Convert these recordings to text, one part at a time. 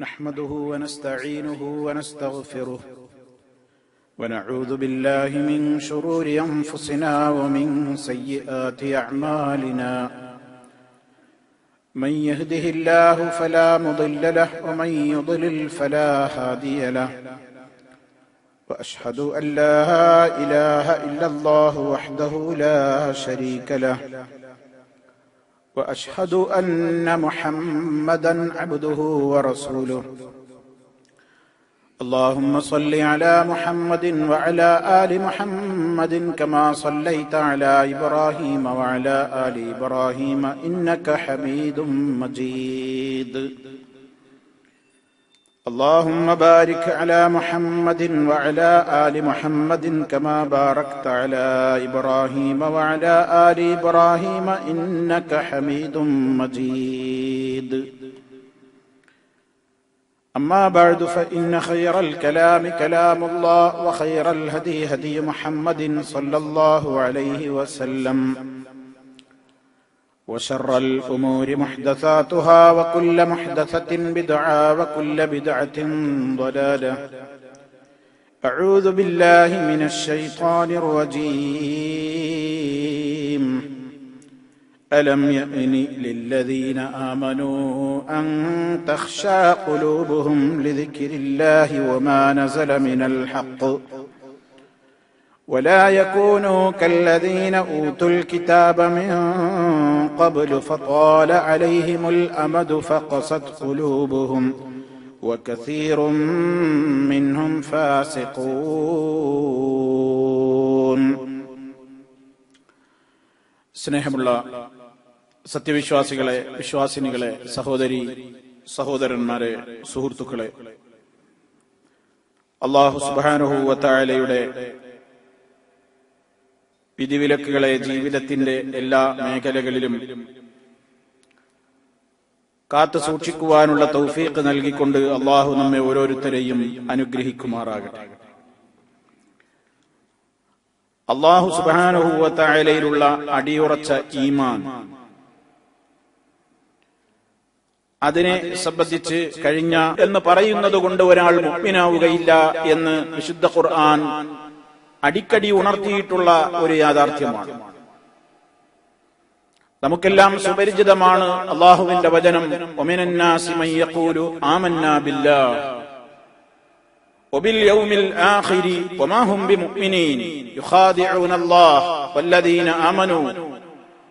نحمده ونستعينه ونستغفره ونعوذ بالله من شرور أنفسنا ومن سيئات أعمالنا من يهده الله فلا مضل له ومن يضلل فلا هادي له وأشهد أن لا إله إلا الله وحده لا شريك له وأشهد أن محمدا عبده ورسوله اللهم صل على محمد وعلى آل محمد كما صليت على إبراهيم وعلى آل إبراهيم إنك حميد مجيد اللهم بارك على محمد وعلى آل محمد كما باركت على إبراهيم وعلى آل إبراهيم إنك حميد مجيد أما بعد فإن خير الكلام كلام الله وخير الهدي هدي محمد صلى الله عليه وسلم وشر الأمور محدثاتها وكل محدثة بدعة وكل بدعة ضلالة أعوذ بالله من الشيطان الرجيم ألم يأن للذين آمنوا أن تخشع قلوبهم لذكر الله وما نزل من الحق ولا يكونوا كالذين أوتوا الكتاب من قبل فطال عليهم الأمد فقست قلوبهم وكثير منهم فاسقون. സ്നേഹമുള്ള സത്യവിശ്വാസികളെ, വിശ്വാസിനികളെ, സഹോദരി സഹോദരന്മാരെ, സുഹൃത്തുക്കളെ, അല്ലാഹു സുബ്ഹാനഹു വ തആലയുടെ വിധിവിലക്കുകളെ ജീവിതത്തിന്റെ എല്ലാ മേഖലകളിലും കാത്തു സൂക്ഷിക്കുവാനുള്ള തൗഫീഖ് നൽകിക്കൊണ്ട് അല്ലാഹു നമ്മെ ഓരോരുത്തരെയും അനുഗ്രഹിക്കുമാറാകട്ടെ. അല്ലാഹു സുബ്ഹാനഹു വ തആലയിലുള്ള അടിയുറച്ച ഈമാൻ, അതിനെ സംബന്ധിച്ച് കഴിഞ്ഞ എന്ന് പറയുന്നത് കൊണ്ട് ഒരാൾ മുഅ്മിനാവുകയില്ല എന്ന് വിശുദ്ധ ഖുർആൻ അടിക്കടി ഉണർത്തിയിട്ടുള്ള ഒരു യാഥാർത്ഥ്യമാണ്. നമുക്കെല്ലാം സുപരിചിതമാണ് അല്ലാഹുവിന്റെ വചനം, വമിനൻ നാസി മൻ യഖൂലു ആമന്നാ ബില്ലാഹ് വബിൽ യൗമിൽ ആഖിരി വമാ ഹും ബിമുഅ്മിനീൻ യുഖാദിഊന അല്ലാഹ് വല്ലദീന ആമനൂ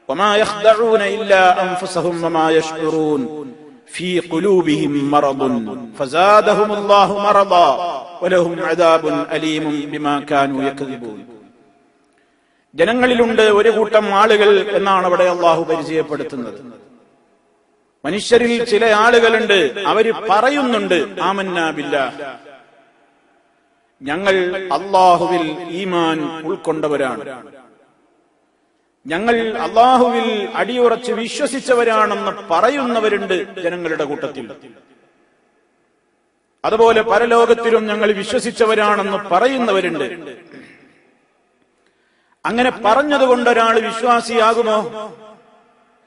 വമാ യഖ്ദഊന ഇല്ലാ അൻഫുസഹും വമാ യശ്ഉറൂൻ ഫീ ഖുലൂബിഹിം മറദുൻ ഫസാദഹും അല്ലാഹു മറദാ വലഹും അദാബുൻ അലീമുൻ ബിമാ കാനൂ യക്ദിബൂൻ. ജനങ്ങളിലുണ്ട് ഒരു കൂട്ടം ആളുകൾ എന്നാണ് അവിടെ അല്ലാഹു പരിചയപ്പെടുത്തുന്നത്. മനുഷ്യരിൽ ചില ആളുകളുണ്ട്, അവര് പറയുന്നുണ്ട് ആമന്നാ ബില്ലാഹ്, ഞങ്ങൾ അല്ലാഹുവിൽ ഈമാൻ ഉൾക്കൊണ്ടവരാണ്, ഞങ്ങൾ അല്ലാഹുവിൽ അടിയുറച്ച് വിശ്വസിച്ചവരാണെന്ന് പറയുന്നവരുണ്ട് ജനങ്ങളുടെ കൂട്ടത്തിൽ. അതുപോലെ പരലോകത്തിലും ഞങ്ങൾ വിശ്വസിച്ചവരാണെന്ന് പറയുന്നവരുണ്ട്. അങ്ങനെ പറഞ്ഞതുകൊണ്ട് ഒരാൾ വിശ്വാസിയാകുമോ?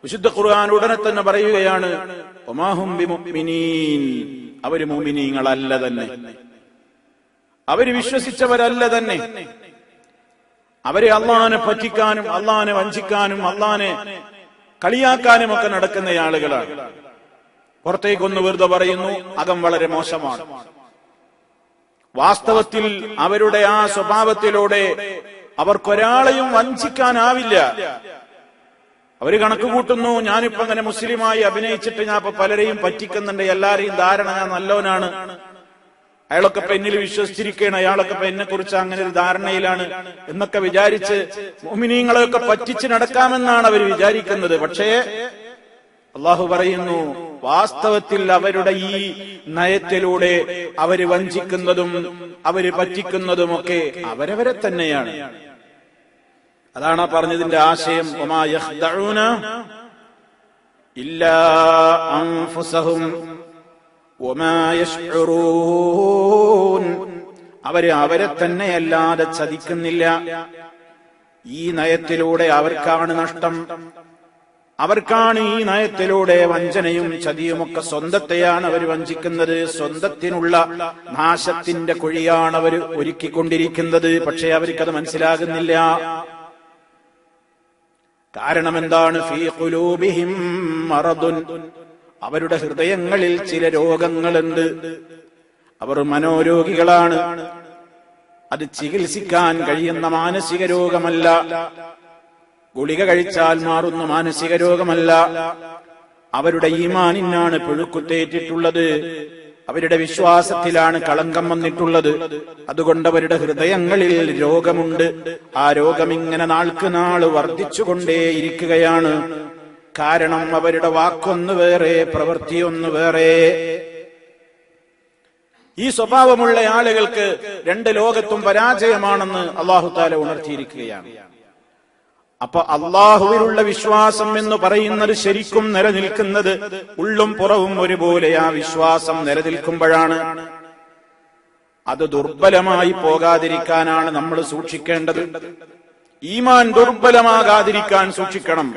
വിശുദ്ധ ഖുർആൻ ഉടനെ തന്നെ പറയുകയാണ്, വമാ ഹും ബിമുഅ്മിനീൻ, അവര് മുഅ്മിനീങ്ങളല്ല തന്നെ, അവര് വിശ്വസിച്ചവരല്ല തന്നെ. അവരെ അള്ളാനെ പറ്റിക്കാനും അള്ളാനെ വഞ്ചിക്കാനും അള്ളാനെ കളിയാക്കാനും ഒക്കെ നടക്കുന്ന ആളുകളാണ്. പുറത്തേക്കൊന്ന് വെറുതെ പറയുന്നു, അകം വളരെ മോശമാണ്. വാസ്തവത്തിൽ അവരുടെ ആ സ്വഭാവത്തിലൂടെ അവർക്കൊരാളെയും വഞ്ചിക്കാനാവില്ല. അവര് കണക്ക് കൂട്ടുന്നു, ഞാനിപ്പോ അങ്ങനെ മുസ്ലിമായി അഭിനയിച്ചിട്ട് ഞാൻ ഇപ്പൊ പലരെയും പറ്റിക്കുന്നുണ്ട്, എല്ലാരെയും ധാരണ ഞാൻ നല്ലവനാണ്, അയാളൊക്കെ ഇപ്പൊ എന്നിൽ വിശ്വസിച്ചിരിക്കുകയാണ്, അയാളൊക്കെ ഇപ്പൊ എന്നെ കുറിച്ച് അങ്ങനെ ഒരു ധാരണയിലാണ് എന്നൊക്കെ വിചാരിച്ച് മുഅ്മിനീങ്ങളെയൊക്കെ പറ്റിച്ച് നടക്കാമെന്നാണ് അവർ വിചാരിക്കുന്നത്. പക്ഷേ അല്ലാഹു പറയുന്നു, വാസ്തവത്തിൽ അവരുടെ ഈ നയത്തിലൂടെ അവര് വഞ്ചിക്കുന്നതും അവര് പറ്റിക്കുന്നതുമൊക്കെ അവരവരെ തന്നെയാണ്. അതാണ് പറഞ്ഞതിന്റെ ആശയം, വമാ യഖ്ദഊന ഇല്ലാ അൻഫുസഹും വമാ യശ്ഉറൂൻ, അവരെ തന്നെയല്ലാതെ ചതിക്കുന്നില്ല. ഈ നയത്തിലൂടെ അവർക്കാണ് നഷ്ടം, അവർക്കാണ് ഈ നയത്തിലൂടെ വഞ്ചനയും ചതിയുമൊക്കെ. സ്വന്തത്തെയാണ് അവർ വഞ്ചിക്കുന്നത്, സ്വന്തത്തിനുള്ള നാശത്തിന്റെ കുഴിയാണ് അവർ ഒരുക്കിക്കൊണ്ടിരിക്കുന്നത്. പക്ഷേ അവർക്കത് മനസ്സിലാകുന്നില്ല. കാരണം എന്താണ്? ഫീ ഖുലൂബിഹിം മറദുൻ, അവരുടെ ഹൃദയങ്ങളിൽ ചില രോഗങ്ങളുണ്ട്. അവർ മനോരോഗികളാണ്. അത് ചികിത്സിക്കാൻ കഴിയുന്ന മാനസിക രോഗമല്ല, ഗുളിക കഴിച്ചാൽ മാറുന്ന മാനസിക രോഗമല്ല. അവരുടെ ഈമാനിനാണ് പുഴുക്കുത്തേറ്റിട്ടുള്ളത്, അവരുടെ വിശ്വാസത്തിലാണ് കളങ്കം വന്നിട്ടുള്ളത്. അതുകൊണ്ട് അവരുടെ ഹൃദയങ്ങളിൽ രോഗമുണ്ട്. ആ രോഗം ഇങ്ങനെ നാൾക്ക് നാൾ വർദ്ധിച്ചുകൊണ്ടേയിരിക്കുകയാണ്. കാരണം അവരുടെ വാക്കൊന്ന് വേറെ, പ്രവൃത്തിയൊന്ന് വേറെ. ഈ സ്വഭാവമുള്ള ആളുകൾക്ക് രണ്ട് ലോകത്തും പരാജയമാണെന്ന് അല്ലാഹു തആല ഉണർത്തിയിരിക്കുകയാണ്. അപ്പൊ അള്ളാഹുവിലുള്ള വിശ്വാസം എന്ന് പറയുന്നത് ശരിക്കും നിലനിൽക്കുന്നത് ഉള്ളും പുറവും ഒരുപോലെ ആ വിശ്വാസം നിലനിൽക്കുമ്പോഴാണ്. അത് ദുർബലമായി പോകാതിരിക്കാനാണ് നമ്മൾ സൂക്ഷിക്കേണ്ടത്. ഈമാൻ ദുർബലമാകാതിരിക്കാൻ സൂക്ഷിക്കണം.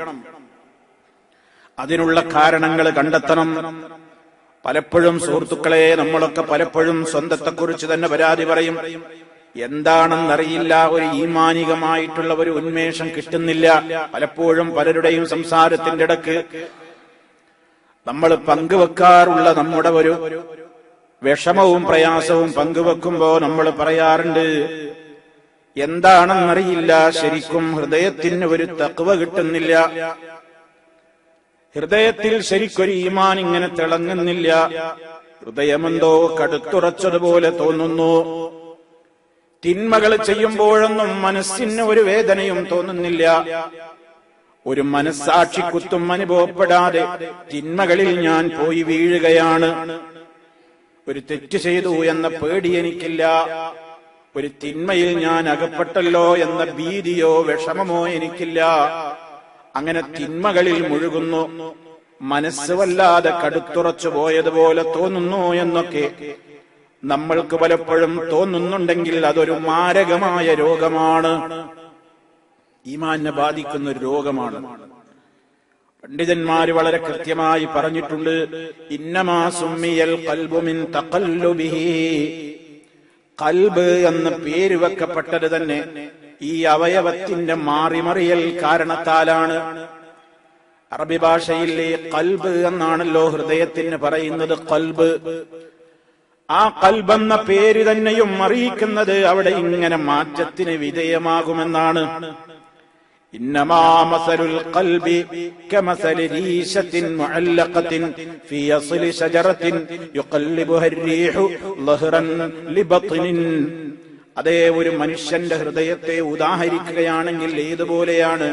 അതിനുള്ള കാരണങ്ങൾ കണ്ടെത്തണം. പലപ്പോഴും സുഹൃത്തുക്കളെ, നമ്മളൊക്കെ പലപ്പോഴും സ്വന്തത്തെക്കുറിച്ച് തന്നെ പരാതി പറയും. എന്താണെന്നറിയില്ല, ഒരു ഈമാനികമായിട്ടുള്ള ഒരു ഉന്മേഷം കിട്ടുന്നില്ല. പലപ്പോഴും പലരുടെയും സംസാരത്തിന്റെ ഇടക്ക് നമ്മൾ പങ്കുവെക്കാറുള്ള നമ്മുടെ ഒരു വിഷമവും പ്രയാസവും പങ്കുവെക്കുമ്പോ നമ്മൾ പറയാറുണ്ട്, എന്താണെന്നറിയില്ല, ശരിക്കും ഹൃദയത്തിന് ഒരു തഖ്വ കിട്ടുന്നില്ല, ഹൃദയത്തിൽ ശരിക്കൊരു ഈമാൻ ഇങ്ങനെ തിളങ്ങുന്നില്ല, ഹൃദയമെന്തോ കടുത്തുറച്ചതുപോലെ തോന്നുന്നു. തിന്മകൾ ചെയ്യുമ്പോഴൊന്നും മനസ്സിന് ഒരു വേദനയും തോന്നുന്നില്ല. ഒരു മനസ്സാക്ഷിക്കുത്തും അനുഭവപ്പെടാതെ തിന്മകളിൽ ഞാൻ പോയി വീഴുകയാണ്. ഒരു തെറ്റ് ചെയ്തു എന്ന പേടി എനിക്കില്ല. ഒരു തിന്മയിൽ ഞാൻ അകപ്പെട്ടല്ലോ എന്ന ഭീതിയോ വിഷമമോ എനിക്കില്ല. അങ്ങനെ തിന്മകളിൽ മുഴുകുന്നു. മനസ്സ് വല്ലാതെ കടുത്തുറച്ചു പോയതുപോലെ തോന്നുന്നു എന്നൊക്കെ നമ്മൾക്ക് പലപ്പോഴും തോന്നുന്നുണ്ടെങ്കിൽ അതൊരു മാരകമായ രോഗമാണ്, ഈമാനെ ബാധിക്കുന്ന ഒരു രോഗമാണ്. പണ്ഡിതന്മാര് വളരെ കൃത്യമായി പറഞ്ഞിട്ടുണ്ട്, ഇന്നമാ സുമ്മിയൽ ഖൽബു മിൻ തഖല്ലുബിഹി, ഖൽബ് എന്ന പേര് വെക്കപ്പെട്ടത് തന്നെ ഈ അവയവത്തിന്റെ മാറിമറിയൽ കാരണത്താലാണ്. അറബി ഭാഷയിൽ ഖൽബ് എന്നാണല്ലോ ഹൃദയത്തിന് പറയുന്നത്. ഖൽബ്, ആ ഖൽബ് എന്ന പേര് തന്നെയും അറിയിക്കുന്നത് അവിടെ ഇങ്ങനെ മാറ്റത്തിന് വിധേയമാകുമെന്നാണ്. ഇന്നമാ മസലുൽ ഖൽബി കമസലി റീശത്തിൻ മുഅല്ലഖത്തിൻ ഫീ അസ്ലി ശജറത്തിൻ യുഖല്ലിബുഹാ അർ-റീഹു ലഹ്റൻ ലിബത്നിൻ. അതേ, ഒരു മനുഷ്യന്റെ ഹൃദയത്തെ ഉദാഹരിക്കുകയാണെങ്കിൽ ഏതുപോലെയാണ്?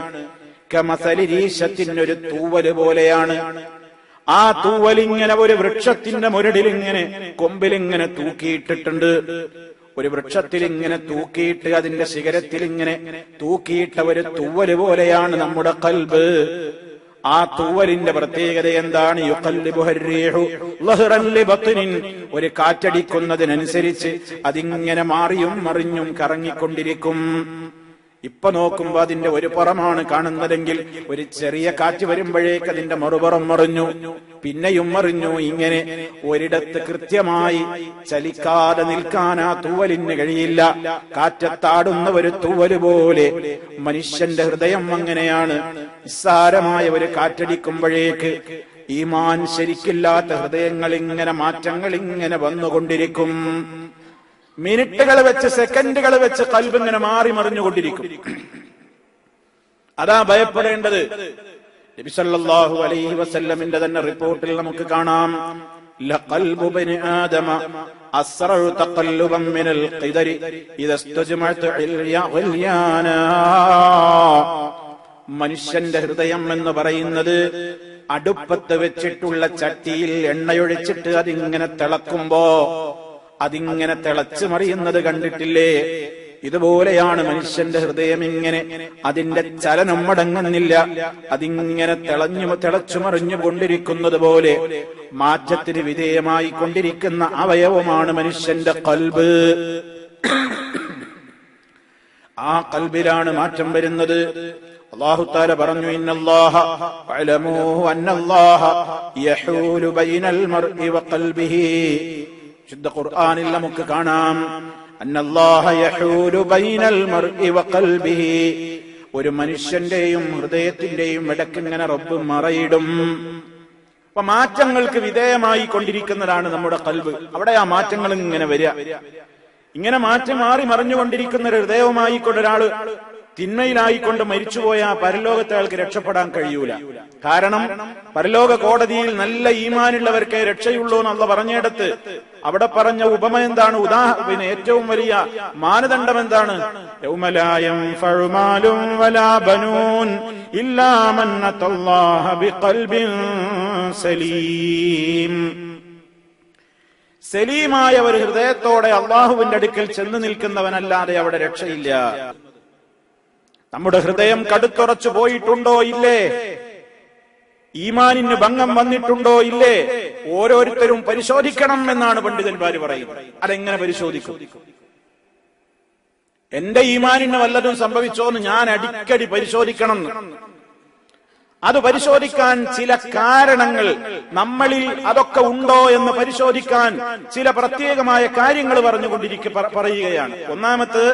കമസലി റീശത്തിൻ, ഒരു തൂവല് പോലെയാണ്. ആ തൂവലിങ്ങനെ ഒരു വൃക്ഷത്തിന്റെ മുരടിലിങ്ങനെ കൊമ്പിലിങ്ങനെ തൂക്കിയിട്ടിട്ടുണ്ട്. ഒരു വൃക്ഷത്തിൽ ഇങ്ങനെ തൂക്കിയിട്ട് അതിന്റെ ശിഖരത്തിൽ ഇങ്ങനെ തൂക്കിയിട്ട ഒരു തൂവല് പോലെയാണ് നമ്മുടെ ഖൽബ്. ആ തൂവലിന്റെ പ്രത്യേകത എന്താണ്? യുഖല്ലിബുഹാ അർ-റീഹു ലഹ്റൻ ലിബത്നിൻ, ഒരു കാറ്റടിക്കുന്നതിനനുസരിച്ച് അതിങ്ങനെ മാറിയും മറിഞ്ഞും കറങ്ങിക്കൊണ്ടിരിക്കും. ഇപ്പൊ നോക്കുമ്പോ അതിന്റെ ഒരു പുറമാണ് കാണുന്നതെങ്കിൽ ഒരു ചെറിയ കാറ്റ് വരുമ്പോഴേക്ക് അതിന്റെ മറുപുറം മറിഞ്ഞു, പിന്നെയും മറിഞ്ഞു. ഇങ്ങനെ ഒരിടത്ത് കൃത്യമായി ചലിക്കാതെ നിൽക്കാൻ ആ തൂവലിന് കഴിയില്ല. കാറ്റത്താടുന്ന ഒരു തൂവല് പോലെ മനുഷ്യന്റെ ഹൃദയം അങ്ങനെയാണ്. നിസ്സാരമായ ഒരു കാറ്റടിക്കുമ്പോഴേക്ക് ഈമാൻ ശരിക്കില്ലാത്ത ഹൃദയങ്ങൾ ഇങ്ങനെ മാറ്റങ്ങൾ ഇങ്ങനെ വന്നുകൊണ്ടിരിക്കും. മിനിറ്റുകൾ വെച്ച് സെക്കൻഡുകൾ വെച്ച് ഖൽബ് ഇങ്ങനെ മാറി മറിഞ്ഞുകൊണ്ടിരിക്കും. അതാ ഭയപ്പെടേണ്ടത്. നബി സല്ലല്ലാഹു അലൈഹി വസല്ലമിന്റെ തന്നെ റിപ്പോർട്ടിൽ നമുക്ക് കാണാം, ലഖൽബു ബനി ആദമ അസ്റഉ തഖല്ലുബൻ മിനൽ ഖിദരി ഇദാ ഇസ്തജ്മഅത ഇൽയാനാ. മനുഷ്യന്റെ ഹൃദയം എന്ന് പറയുന്നത് അടുപ്പത്ത് വെച്ചിട്ടുള്ള ചട്ടിയിൽ എണ്ണയൊഴിച്ചിട്ട് അതിങ്ങനെ തിളക്കുമ്പോ അതിങ്ങനെ തിളച്ചു മറിയുന്നത് കണ്ടിട്ടില്ലേ? ഇതുപോലെയാണ് മനുഷ്യന്റെ ഹൃദയം. ഇങ്ങനെ അതിന്റെ ചലനം മടങ്ങുന്നില്ല, അതിങ്ങനെ തിളച്ചു മറിഞ്ഞു കൊണ്ടിരിക്കുന്നത് പോലെ മാറ്റത്തിന് വിധേയമായി കൊണ്ടിരിക്കുന്ന അവയവമാണ് മനുഷ്യന്റെ ഖൽബ്. ആ ഖൽബിലാണ് മാറ്റം വരുന്നത്. അല്ലാഹു തആല പറഞ്ഞു, ഇന്നല്ലാഹ വഅലമൂ അന്നല്ലാഹ യഹൂലു ബൈനൽ മർഇ വഖൽബിഹി. ശുദ്ധ ഖുർആനിൽ നമുക്ക് കാണാം, അന്നല്ലാഹ യഹൂലു ബൈനൽ മർഇ വഖൽബിഹി. ഒരു മനുഷ്യന്റെയും ഹൃദയത്തിന്റെയും ഇടയ്ക്ക് ഇങ്ങനെ റബ്ബ് മറയിടും. അപ്പൊ മാറ്റങ്ങൾക്ക് വിധേയമായി കൊണ്ടിരിക്കുന്നതാണ് നമ്മുടെ ഖൽബ്. അവിടെ ആ മാറ്റങ്ങൾ ഇങ്ങനെ വരിക. ഇങ്ങനെ മാറ്റി മാറി മറിഞ്ഞുകൊണ്ടിരിക്കുന്ന ഒരു ഹൃദയവുമായിക്കൊണ്ട് ഒരാള് തിന്മയിലായിക്കൊണ്ട് മരിച്ചുപോയ പരലോകത്തെ ആൾക്ക് രക്ഷപ്പെടാൻ കഴിയൂല. കാരണം പരലോക കോടതിയിൽ നല്ല ഈമാനുള്ളവർക്കേ രക്ഷയുള്ളൂ എന്നുള്ള പറഞ്ഞിടത്ത് അവിടെ പറഞ്ഞ ഉപമ എന്താണ്? പിന്നെ ഏറ്റവും വലിയ മാനദണ്ഡം എന്താണ്? യൗമ ലാ യൻഫഉ മാലും വലാ ബനൂൻ ഇല്ലാ മൻ അത്തല്ലാഹ ബിഖൽബിൻ സലീം. സലീമായ ഒരു ഹൃദയത്തോടെ അള്ളാഹുവിന്റെ അടുക്കൽ ചെന്ന് നിൽക്കുന്നവനല്ലാതെ അവിടെ രക്ഷയില്ല. നമ്മുടെ ഹൃദയം കടുത്തുറച്ചു പോയിട്ടുണ്ടോ ഇല്ലേ? ഈമാനിന് ഭംഗം വന്നിട്ടുണ്ടോ ഇല്ലേ? ഓരോരുത്തരും പരിശോധിക്കണം എന്നാണ് പണ്ഡിതന്മാര് പറയുന്നത്. അതെങ്ങനെ പരിശോധിക്കും? എന്റെ ഈമാനിന് വല്ലതും സംഭവിച്ചോന്ന് ഞാൻ അടിക്കടി പരിശോധിക്കണം. അത് പരിശോധിക്കാൻ ചില കാരണങ്ങൾ, നമ്മളിൽ അതൊക്കെ ഉണ്ടോ എന്ന് പരിശോധിക്കാൻ ചില പ്രത്യേകമായ കാര്യങ്ങൾ പറയുകയാണ്. ഒന്നാമത്,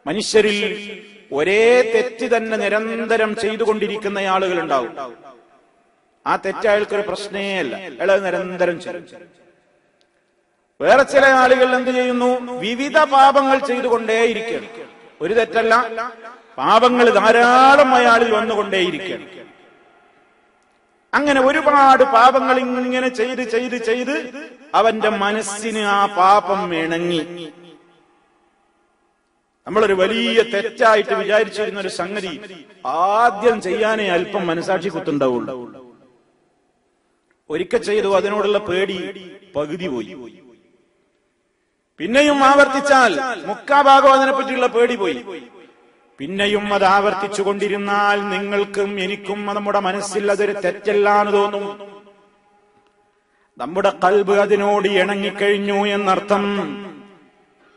മനുഷ്യരിൽ ഒരേ തെറ്റ് തന്നെ നിരന്തരം ചെയ്തുകൊണ്ടിരിക്കുന്ന ആളുകൾ ഉണ്ടാവും. ആ തെറ്റ് അയാൾക്കൊരു പ്രശ്നേ അല്ല, അയാൾ നിരന്തരം ചെയ്യും. വേറെ ചില ആളുകൾ എന്ത് ചെയ്യുന്നു? വിവിധ പാപങ്ങൾ ചെയ്തുകൊണ്ടേയിരിക്കുകയാണ്. ഒരു തെറ്റല്ല, പാപങ്ങൾ ധാരാളം അയാളിൽ വന്നുകൊണ്ടേയിരിക്കുകയാണ്. അങ്ങനെ ഒരുപാട് പാപങ്ങൾ ഇങ്ങനെ ചെയ്ത് ചെയ്ത് ചെയ്ത് അവന്റെ മനസ്സിന് ആ പാപം ഇണങ്ങി. നമ്മളൊരു വലിയ തെറ്റായിട്ട് വിചാരിച്ചിരുന്ന ഒരു സംഗതി ആദ്യം ചെയ്യാനേ അല്പം മനസാക്ഷി കുത്തുണ്ടാവുള്ളൂ. ഒരിക്കൽ ചെയ്തു, അതിനോടുള്ള പേടി പകുതി പോയി. പിന്നെയും ആവർത്തിച്ചാൽ മുക്കാഭാഗം അതിനെപ്പറ്റിയുള്ള പേടി പോയി. പിന്നെയും അത് ആവർത്തിച്ചു കൊണ്ടിരുന്നാൽ നിങ്ങൾക്കും എനിക്കും നമ്മുടെ മനസ്സിൽ അതൊരു തെറ്റല്ലാന്ന് തോന്നും. നമ്മുടെ ഖൽബ് അതിനോട് ഇണങ്ങിക്കഴിഞ്ഞു എന്നർത്ഥം.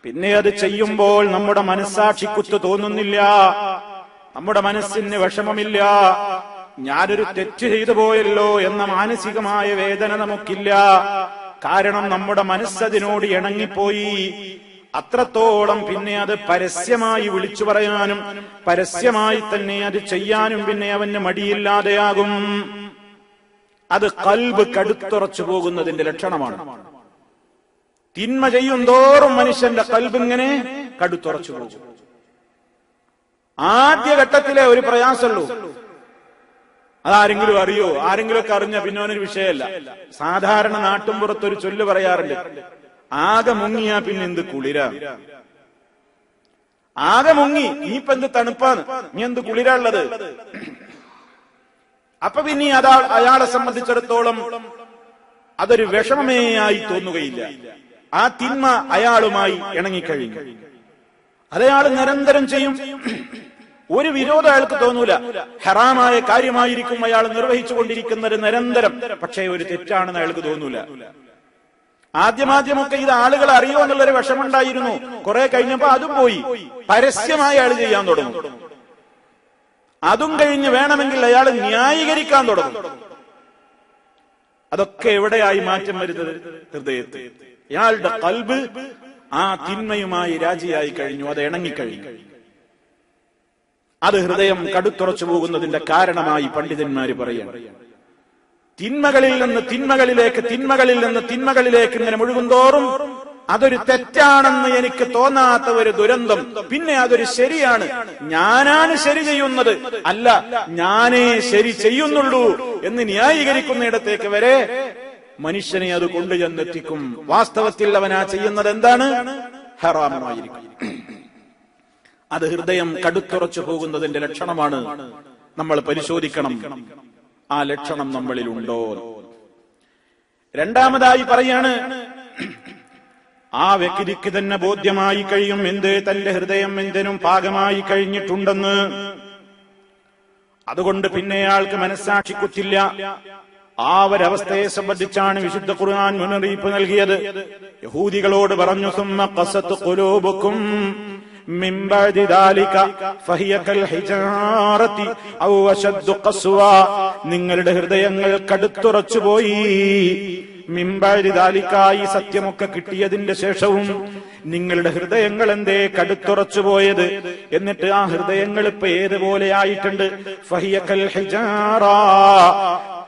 പിന്നെ അത് ചെയ്യുമ്പോൾ നമ്മുടെ മനസ്സാക്ഷിക്കുത്ത് തോന്നുന്നില്ല, നമ്മുടെ മനസ്സിന് വിഷമമില്ല. ഞാനൊരു തെറ്റ് ചെയ്തു പോയല്ലോ എന്ന മാനസികമായ വേദന നമുക്കില്ല. കാരണം നമ്മുടെ മനസ്സതിനോട് ഇണങ്ങിപ്പോയി. അത്രത്തോളം പിന്നെ അത് പരസ്യമായി വിളിച്ചു പറയാനും പരസ്യമായി തന്നെ അത് ചെയ്യാനും പിന്നെ അവന് മടിയില്ലാതെയാകും. അത് ഖൽബ് കടുത്തുറച്ചു പോകുന്നതിന്റെ ലക്ഷണമാണ്. തിന്മ ചെയ്യും തോറും മനുഷ്യന്റെ ഖൽബ് ഇങ്ങനെ കടുത്തുറച്ചു പോകും. ആദ്യഘട്ടത്തിലെ ഒരു പ്രയാസമുള്ളൂ. അതാരെങ്കിലും അറിയോ? ആരെങ്കിലും ഒക്കെ അറിഞ്ഞ പിന്നെ അവനൊരു വിഷയമല്ല. സാധാരണ നാട്ടുംപുറത്തൊരു ചൊല്ല് പറയാറുണ്ട്, ആകെ മുങ്ങിയാ പിന്നെ എന്ത് കുളിരാ. ആകെ മുങ്ങി ഇനിയിപ്പൊ എന്ത് തണുപ്പാണ്, ഇനി എന്ത് കുളിരാനുള്ളത്. അപ്പൊ പിന്നെ അയാളെ സംബന്ധിച്ചിടത്തോളം അതൊരു വിഷമമേ ആയി തോന്നുകയില്ല. ആ തിന്മ അയാളുമായി ഇണങ്ങിക്കഴിഞ്ഞു. അതയാൾ നിരന്തരം ചെയ്യും. ഒരു വിരോധം അയാൾക്ക് തോന്നൂല. ഹറാമായ കാര്യമായിരിക്കും അയാൾ നിർവഹിച്ചു കൊണ്ടിരിക്കുന്നത് നിരന്തരം, പക്ഷേ ഒരു തെറ്റാണെന്ന് അയാൾക്ക് തോന്നൂല. ആദ്യമൊക്കെ ഇത് ആളുകൾ അറിയോ എന്നുള്ളൊരു വിഷമുണ്ടായിരുന്നു. കുറെ കഴിഞ്ഞപ്പോ അതും പോയി. പരസ്യമായി അയാൾ ചെയ്യാൻ തുടങ്ങും. അതും കഴിഞ്ഞ് വേണമെങ്കിൽ അയാൾ ന്യായീകരിക്കാൻ തുടങ്ങും. അതൊക്കെ എവിടെയായി മാറ്റം വരുന്നത്? ഹൃദയത്തിൽ. ഇയാളുടെ ഖൽബ് ആ തിന്മയുമായി രാജിയായി കഴിഞ്ഞു, അത് ഇണങ്ങിക്കഴിഞ്ഞു. അത് ഹൃദയം കടുത്തുറച്ചു പോകുന്നതിന്റെ കാരണമായി പണ്ഡിതന്മാര് പറയുന്നു. തിന്മകളിൽ നിന്ന് തിന്മകളിലേക്ക് ഇങ്ങനെ മുഴുകുന്തോറും അതൊരു തെറ്റാണെന്ന് എനിക്ക് തോന്നാത്ത ഒരു ദുരന്തം, പിന്നെ അതൊരു ശരിയാണ്, ഞാനാണ് ശരി ചെയ്യുന്നത്, അല്ല ഞാനേ ശരി ചെയ്യുന്നുള്ളൂ എന്ന് ന്യായീകരിക്കുന്നിടത്തേക്ക് വരെ മനുഷ്യനെ അത് കൊണ്ടുചെന്നെത്തിക്കും. വാസ്തവത്തിൽ അവനാ ചെയ്യുന്നത് എന്താണ്? ഹറാമായിരിക്കും. അത് ഹൃദയം കടുത്തുറച്ചു പോകുന്നതിന്റെ ലക്ഷണമാണ്. നമ്മൾ പരിശോധിക്കണം ആ ലക്ഷണം നമ്മളിൽ ഉണ്ടോ. രണ്ടാമതായി പറയാണ്, ആ വ്യക്തിക്ക് തന്നെ ബോധ്യമായി കഴിയും എന്ത് തന്റെ ഹൃദയം എന്തിനും പാകമായി കഴിഞ്ഞിട്ടുണ്ടെന്ന്. അതുകൊണ്ട് പിന്നെ അയാൾക്ക് മനസ്സാക്ഷിക്കുത്തില്ല. ആ ഒരവസ്ഥയെ സംബന്ധിച്ചാണ് വിശുദ്ധ ഖുർആൻ മുന്നറിയിപ്പ് നൽകിയത്. യഹൂദികളോട് പറഞ്ഞു, സുമ്മ ഖസത് ഖുലൂബുക്കും മിൻ ബഅദി ദാലിക ഫഹിയ കൽ ഹിജാറതി ഔ അശദ്ദു ഖസ്വാ, നിങ്ങളുടെ ഹൃദയങ്ങൾ കടുത്തുറച്ചുപോയി. മിൻ ബഅദി ദാലിക, ഈ സത്യമൊക്കെ കിട്ടിയതിന്റെ ശേഷവും നിങ്ങളുടെ ഹൃദയങ്ങൾ എന്തേ കടുത്തുറച്ചുപോയത്? എന്നിട്ട് ആ ഹൃദയങ്ങൾ ഇപ്പൊ ഏതുപോലെ ആയിട്ടുണ്ട്? ഫഹിയ കൽ ഹിജാറ,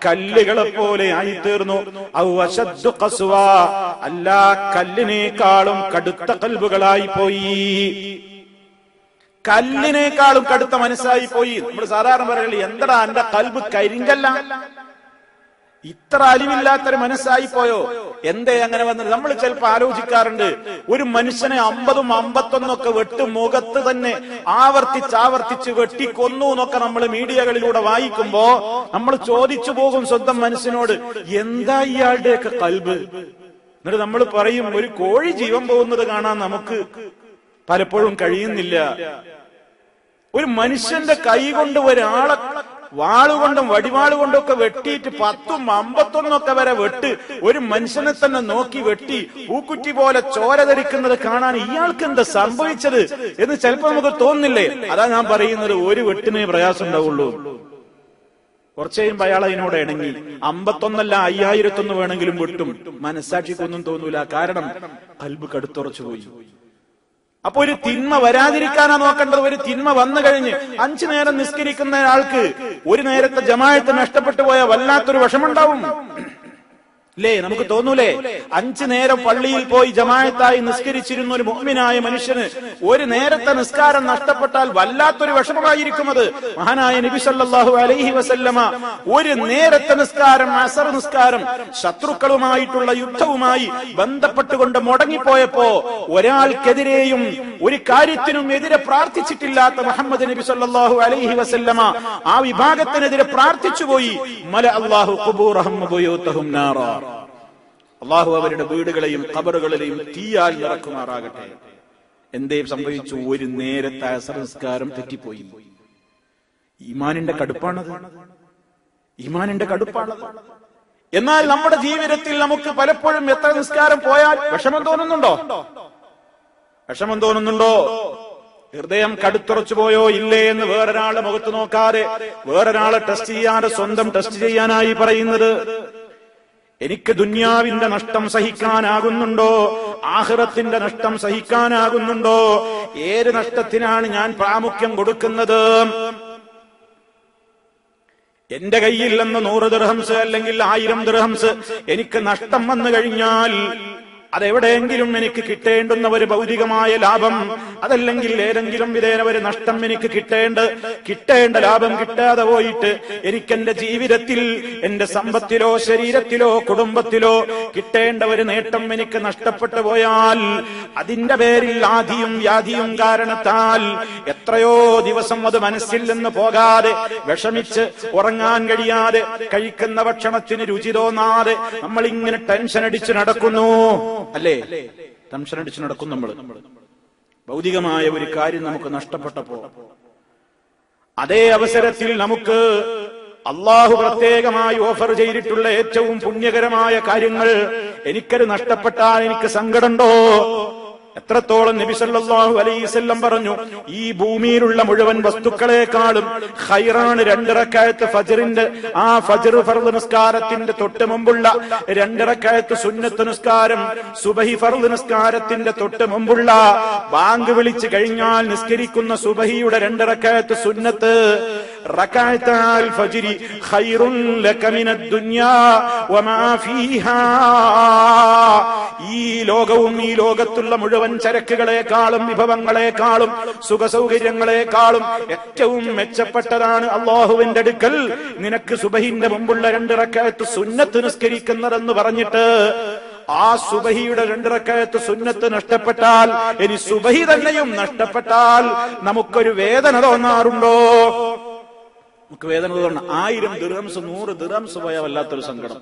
കല്ലുകളെ പോലെ ആയിത്തീർന്നു. ഔ അശദ്ദു ഖസ്വാ, അല്ല കല്ലിനേക്കാളും കടുത്ത കൽബുകളായി പോയി. കല്ലിനേക്കാളും കടുത്ത മനസ്സായി പോയി. നമ്മൾ സാധാരണ പറയല്ലേ, എന്തടാ എന്റെ കൽബ് കരിങ്കല്ല, ഇത്ര അലിവില്ലാത്തൊരു മനസ്സായി പോയോ? എന്തേ അങ്ങനെ വന്നത്? നമ്മൾ ചിലപ്പോ ആലോചിക്കാറുണ്ട്, ഒരു മനുഷ്യനെ 50ഉം 51 വെട്ട് മുഖത്ത് തന്നെ ആവർത്തിച്ച് വെട്ടിക്കൊന്നു എന്നൊക്കെ നമ്മൾ മീഡിയകളിലൂടെ വായിക്കുമ്പോ നമ്മൾ ചോദിച്ചു പോകും സ്വന്തം മനസ്സിനോട്, എന്താ ഇയാളുടെയൊക്കെ കൽബ്? എന്നിട്ട് നമ്മൾ പറയും, ഒരു കോഴി ജീവൻ പോകുന്നത് കാണാൻ നമുക്ക് പലപ്പോഴും കഴിയുന്നില്ല. ഒരു മനുഷ്യന്റെ കൈ കൊണ്ട് ഒരാളെ വാളുകൊണ്ടും വടിവാളുകൊണ്ടും ഒക്കെ വെട്ടിയിട്ട് 10ഉം 51 വരെ വെട്ട് ഒരു മനുഷ്യനെ തന്നെ നോക്കി വെട്ടി പൂക്കുറ്റി പോലെ ചോര ധരിക്കുന്നത് കാണാൻ ഇയാൾക്ക് എന്താ സംഭവിച്ചത് എന്ന് ചിലപ്പോ നമുക്ക് തോന്നില്ലേ? അതാ ഞാൻ പറയുന്നത്, ഒരു വെട്ടിനേ പ്രയാസം ഉണ്ടാവുള്ളൂ. കുറച്ച് കഴിയുമ്പോൾ അയാൾ അതിനോട് ഇണങ്ങി 51 5001 വേണമെങ്കിലും വെട്ടും, മനസ്സാക്ഷിക്കൊന്നും തോന്നൂല. കാരണം കൽബ് കടുത്തുറച്ചു പോയി. അപ്പൊ ഒരു തിന്മ വരാതിരിക്കാനാ നോക്കേണ്ടത്. ഒരു തിന്മ വന്നു കഴിഞ്ഞ് 5 നേരം നിസ്കരിക്കുന്ന ആൾക്ക് ഒരു നേരത്തെ ജമാഅത്ത് നഷ്ടപ്പെട്ടു പോയാൽ വല്ലാത്തൊരു വിഷമുണ്ടാവും അല്ലേ? നമുക്ക് തോന്നൂലേ? 5 നേരം പള്ളിയിൽ പോയി ജമാഅത്തായി നിസ്കരിച്ചിരുന്ന ഒരു മുഅ്മിനായ മനുഷ്യന് ഒരു നേരത്തെ നിസ്കാരം നഷ്ടപ്പെട്ടാൽ വല്ലാത്തൊരു വിഷമമായിരിക്കും അത്. മഹാനായ നബി സല്ലല്ലാഹു അലൈഹി വസല്ലമ ഒരു നേരത്തെ നിസ്കാരം, അസർ നിസ്കാരം, ശത്രുക്കളുമായിട്ടുള്ള യുദ്ധവുമായി ബന്ധപ്പെട്ടുകൊണ്ട് മുടങ്ങിപ്പോയപ്പോ ഒരാൾക്കെതിരെയും ഒരു കാര്യത്തിനും എതിരെ പ്രാർത്ഥിച്ചിട്ടില്ലാത്ത മുഹമ്മദ് നബി സല്ലല്ലാഹു അലൈഹി വസല്ലമ ആ വിഭാഗത്തിനെതിരെ പ്രാർത്ഥിച്ചുപോയി. മല അല്ലാഹു ഖുബൂറഹും വബുയൂതഹും നാറാ, അള്ളാഹു അവരുടെ വീടുകളെയും ഖബറുകളെയും തീയാൽ നിറക്കുമാറാകട്ടെ. എന്തേ സംഭവിച്ചു? ഒരു നേരത്തെ അസർ നിസ്കാരം തെറ്റിപ്പോയി. ഈമാനിന്റെ കടുപ്പാണത്, ഈമാനിന്റെ കടുപ്പാണത്. എന്നാൽ നമ്മുടെ ജീവിതത്തിൽ നമുക്ക് പലപ്പോഴും എത്ര നിസ്കാരം പോയാൽ വിഷമം തോന്നുന്നുണ്ടോ? വിഷമം തോന്നുന്നുണ്ടോ? ഹൃദയം കടുത്തുറച്ചു പോയോ ഇല്ലേ എന്ന് വേറൊരാളെ മുഖത്ത് നോക്കാതെ, വേറൊരാളെ ടെസ്റ്റ് ചെയ്യാതെ സ്വന്തം ടെസ്റ്റ് ചെയ്യാനായി പറയുന്നത്, എനിക്ക് ദുന്യാവിന്റെ നഷ്ടം സഹിക്കാനാകുന്നുണ്ടോ? ആഖിറത്തിന്റെ നഷ്ടം സഹിക്കാനാകുന്നുണ്ടോ? ഏത് നഷ്ടത്തിനാണ് ഞാൻ പ്രാമുഖ്യം കൊടുക്കുന്നത്? എന്റെ കയ്യിൽ നിന്ന് 100 ദിർഹംസ് അല്ലെങ്കിൽ 1000 ദിർഹംസ് എനിക്ക് നഷ്ടം വന്നു കഴിഞ്ഞാൽ അതെവിടെയെങ്കിലും എനിക്ക് കിട്ടേണ്ടുന്ന ഒരു ഭൗതികമായ ലാഭം, അതല്ലെങ്കിൽ ഏതെങ്കിലും വിധേന ഒരു നഷ്ടം എനിക്ക് കിട്ടേണ്ട ലാഭം കിട്ടാതെ പോയിട്ട് എനിക്കെന്റെ ജീവിതത്തിൽ, എന്റെ സമ്പത്തിലോ ശരീരത്തിലോ കുടുംബത്തിലോ കിട്ടേണ്ട ഒരു നേട്ടം എനിക്ക് നഷ്ടപ്പെട്ടു പോയാൽ അതിന്റെ പേരിൽ ആധിയും വ്യാധിയും കാരണത്താൽ എത്രയോ ദിവസം അത് മനസ്സിൽ നിന്ന് പോകാതെ വിഷമിച്ച് ഉറങ്ങാൻ കഴിയാതെ, കഴിക്കുന്ന ഭക്ഷണത്തിന് രുചി തോന്നാതെ നമ്മൾ ഇങ്ങനെ ടെൻഷൻ അടിച്ച് നടക്കുന്നു അല്ലേ? ടെൻഷൻ അടിച്ച് നടക്കും നമ്മൾ. ഭൗതികമായ ഒരു കാര്യം നമുക്ക് നഷ്ടപ്പെട്ടപ്പോ അതേ അവസരത്തിൽ നമുക്ക് അള്ളാഹു പ്രത്യേകമായി ഓഫർ ചെയ്തിട്ടുള്ള ഏറ്റവും പുണ്യകരമായ കാര്യങ്ങൾ എനിക്കത് നഷ്ടപ്പെട്ടാൽ എനിക്ക് സങ്കടമുണ്ടോ? എത്രത്തോളം നബി സല്ലല്ലാഹു അലൈഹി വസല്ലം പറഞ്ഞു, ഈ ഭൂമിയിലുള്ള മുഴുവൻ വസ്തുക്കളെക്കാളും ഖൈറാണ് 2 റക്അത്ത് ഫജ്റിന്റെ, ആ ഫജ്ർ ഫർദ് നിസ്കാരത്തിന്റെ തൊട്ട് മുമ്പുള്ള 2 റക്അത്ത് സുന്നത്ത് നിസ്കാരം, സുബഹി ഫർദ് നിസ്കാരത്തിന്റെ തൊട്ട് മുമ്പുള്ള ബാങ്ക് വിളിച്ചു കഴിഞ്ഞാൽ നിസ്കരിക്കുന്ന സുബഹിയുടെ 2 റക്അത്ത് സുന്നത്ത്, റക്അത്താൽ ഫജ്രി ഖൈറുൻ ലക മിനദ് ദുനിയാ വമാ ഫീഹാ, ഈ ലോകവും ഈ ലോകത്തുള്ള മുഴുവൻ ചരക്കുകളെക്കാളും വിഭവങ്ങളെക്കാളും സുഖസൗകര്യങ്ങളെക്കാളും ഏറ്റവും മെച്ചപ്പെട്ടതാണ് അള്ളാഹുവിന്റെ അടുക്കൽ നിനക്ക് സുബഹിന്റെ മുമ്പുള്ള 2 റക്അത്ത് സുന്നത്ത് നിസ്കരിക്കുന്നതെന്ന് പറഞ്ഞിട്ട്, ആ സുബഹിയുടെ 2 റക്അത്ത് സുന്നത്ത് നഷ്ടപ്പെട്ടാൽ, ഇനി സുബഹി തന്നെയും നഷ്ടപ്പെട്ടാൽ നമുക്കൊരു വേദന തോന്നാറുണ്ടോ? നമുക്ക് വേദന തോന്നണം. 1000 ദിർഹംസ് 100 ദിർഹംസ് പോയാൽ വല്ലാത്തൊരു സങ്കടം.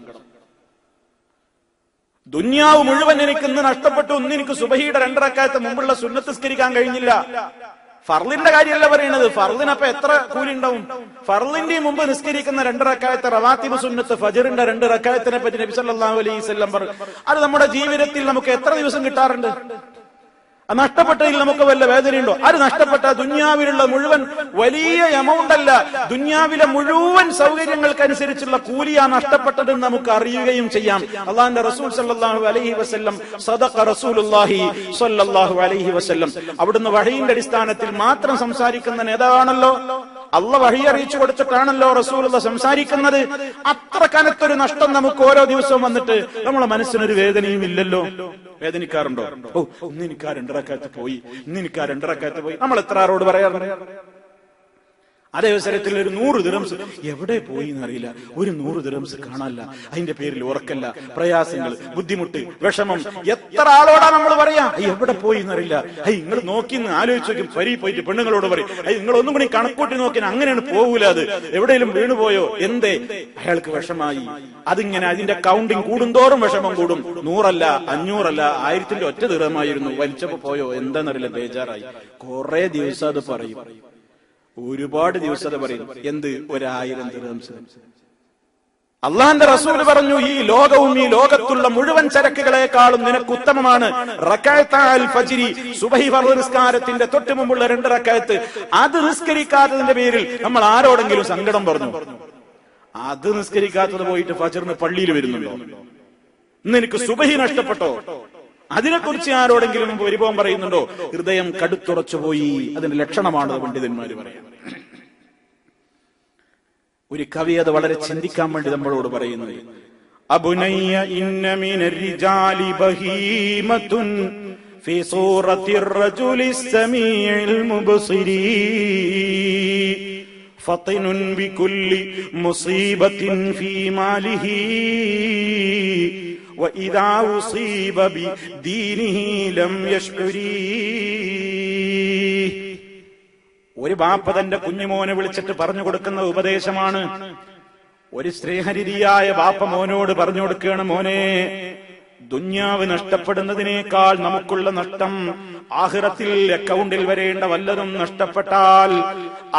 ദുന്യാവ് മുഴുവൻ എനിക്ക് ഇന്ന് നഷ്ടപ്പെട്ടു, ഇന്ന് എനിക്ക് സുബഹിയുടെ 2 റക്അത്ത് മുമ്പുള്ള സുന്നത്ത് നിസ്കരിക്കാൻ കഴിഞ്ഞില്ല. ഫർളിന്റെ കാര്യമല്ല പറയുന്നത്. ഫർളിനപ്പൊ എത്ര കൂലി ഉണ്ടാവും? ഫർളിന്റെ മുമ്പ് നിസ്കരിക്കുന്ന 2 റക്അത്ത് റവാത്തിബ് സുന്നത്ത് ഫജ്റിന്റെ 2 റക്അത്തിനെ പറ്റി നബി സല്ലല്ലാഹു അലൈഹി വസല്ലം പറഞ്ഞു. അത് നമ്മുടെ ജീവിതത്തിൽ നമുക്ക് എത്ര ദിവസം കിട്ടാറുണ്ട്? നഷ്ടപ്പെട്ടതിൽ നമുക്ക് വല്ല വേദനയുണ്ടോ? അത് നഷ്ടപ്പെട്ട ദുന്യാവിലുള്ള മുഴുവൻ വലിയ എമൗണ്ട് അല്ല, ദുന്യാവിലെ മുഴുവൻ സൗകര്യങ്ങൾക്കനുസരിച്ചുള്ള കൂലിയാ നഷ്ടപ്പെട്ടതെന്ന് നമുക്ക് അറിയുകയും ചെയ്യാം. അള്ളാഹുവിന്റെ റസൂൽ സല്ലല്ലാഹു അലൈഹി വസല്ലം സദഖ റസൂലുള്ളാഹി സ്വല്ലല്ലാഹു അലൈഹി വസല്ലം. അവിടുന്ന് വഹയിന്റെ അടിസ്ഥാനത്തിൽ മാത്രം സംസാരിക്കുന്ന നേതാവാണല്ലോ. അള്ളാഹ് വഹി അറിയിച്ചു കൊടുത്തിട്ടാണല്ലോ റസൂലുള്ള സംസാരിക്കുന്നത്. അത്ര കനത്തൊരു നഷ്ടം നമുക്ക് ഓരോ ദിവസവും വന്നിട്ട് നമ്മളെ മനസ്സിനൊരു വേദനയും ഇല്ലല്ലോ. വേദനിക്കാറുണ്ടോ? ഇന്ന് എനിക്ക് ആ 2 റക്അത്ത് പോയി, ഇന്ന് എനിക്ക് ആ 2 റക്അത്ത് പോയി. നമ്മൾ എത്ര ആളോട് പറയാറുണ്ട്? അതേ അവസരത്തിൽ ഒരു 100 ദിർഹംസ് എവിടെ പോയി എന്നറിയില്ല, ഒരു 100 ദിർഹംസ് കാണാനില്ല. അതിന്റെ പേരിൽ ഉറക്കല്ല, പ്രയാസങ്ങൾ, ബുദ്ധിമുട്ട്, വിഷമം. എത്ര ആളോടാ നമ്മൾ പറയാ എവിടെ പോയി എന്നറിയില്ല. നിങ്ങൾ നോക്കിന്ന് ആലോചിച്ച് നോക്കും. പരി പോയിട്ട് പെണ്ണുങ്ങളോട് പറയും, നിങ്ങൾ ഒന്നും കൂടി കണക്കൂട്ടി നോക്കി, അങ്ങനെയാണ് പോകൂല. അത് എവിടെയെങ്കിലും വീണുപോയോ? എന്തേ? അയാൾക്ക് വിഷമായി. അതിങ്ങനെ അതിന്റെ കൗണ്ടിങ് കൂടുന്തോറും വിഷമം കൂടും. 100 അല്ല, 500 അല്ല, 1000ന്റെ ഒറ്റ ദിർഹമായിരുന്നു, വലിച്ചപ്പോ പോയോ എന്താന്നറിയില്ല, ബേജാറായി. കുറെ ദിവസം അത് പറയും, ഒരുപാട് ദിവസം അത് പറയും. എന്ത്? 1000 ദിർഹംസ്. അള്ളാഹുവിന്റെ റസൂൽ പറഞ്ഞു, ഈ ലോകവും ഈ ലോകത്തുള്ള മുഴുവൻ ചരക്കുകളെക്കാളും നിനക്ക് ഉത്തമമാണ് റക്അത്തുൽ ഫജ്രി, സുബഹി ഫർദ് നിസ്കാരത്തിന്റെ തൊട്ട് മുമ്പുള്ള 2 റക്അത്ത്. അത് നിസ്കരിക്കാത്തതിന്റെ പേരിൽ നമ്മൾ ആരോടെങ്കിലും സങ്കടം പറഞ്ഞു? അത് നിസ്കരിക്കാത്തത് പോയിട്ട് ഫജ്റിന് പള്ളിയിൽ വരുന്നുണ്ടോ? ഇന്ന് എനിക്ക് സുബഹി നഷ്ടപ്പെട്ടോ? അതിനെക്കുറിച്ച് ആരോടെങ്കിലും പരിഭവം പറയുന്നുണ്ടോ? ഹൃദയം കടുത്തുറച്ചുപോയി. അതിന്റെ ലക്ഷണമാണ് പണ്ഡിതന്മാര് പറയാം. ഒരു കവി അത് വളരെ ചിന്തിക്കാൻ വേണ്ടി നമ്മളോട് പറയുന്നത്, അബുനയ്യ ഇന്ന മിനർ റിജാലി ബഹീമത്തുൻ ഫീ സൂറത്തിർ റജുലിസ് സമീഇൽ മുബ്സിരി ഫതിനുൻ ബികുല്ലി മുസീബത്തിൻ ഫീ മാലിഹി وَإِذَا أُصِيبَ بِدِينِهِ لَمْ يَشْعُرِي. ഒരു ബാപ്പ തന്റെ കുഞ്ഞുമോനെ വിളിച്ചിട്ട് പറഞ്ഞു കൊടുക്കുന്ന ഉപദേശമാണ്. ഒരു സ്നേഹനിധിയായ ബാപ്പ മോനോട് പറഞ്ഞു കൊടുക്കുകയാണ്, മോനെ, ദുന്യാവ് നഷ്ടപ്പെടുന്നതിനേക്കാൾ നമുക്കുള്ള നഷ്ടം ആഖിറത്തിൽ അക്കൗണ്ടിൽ വരേണ്ട വല്ലതും നഷ്ടപ്പെട്ടാൽ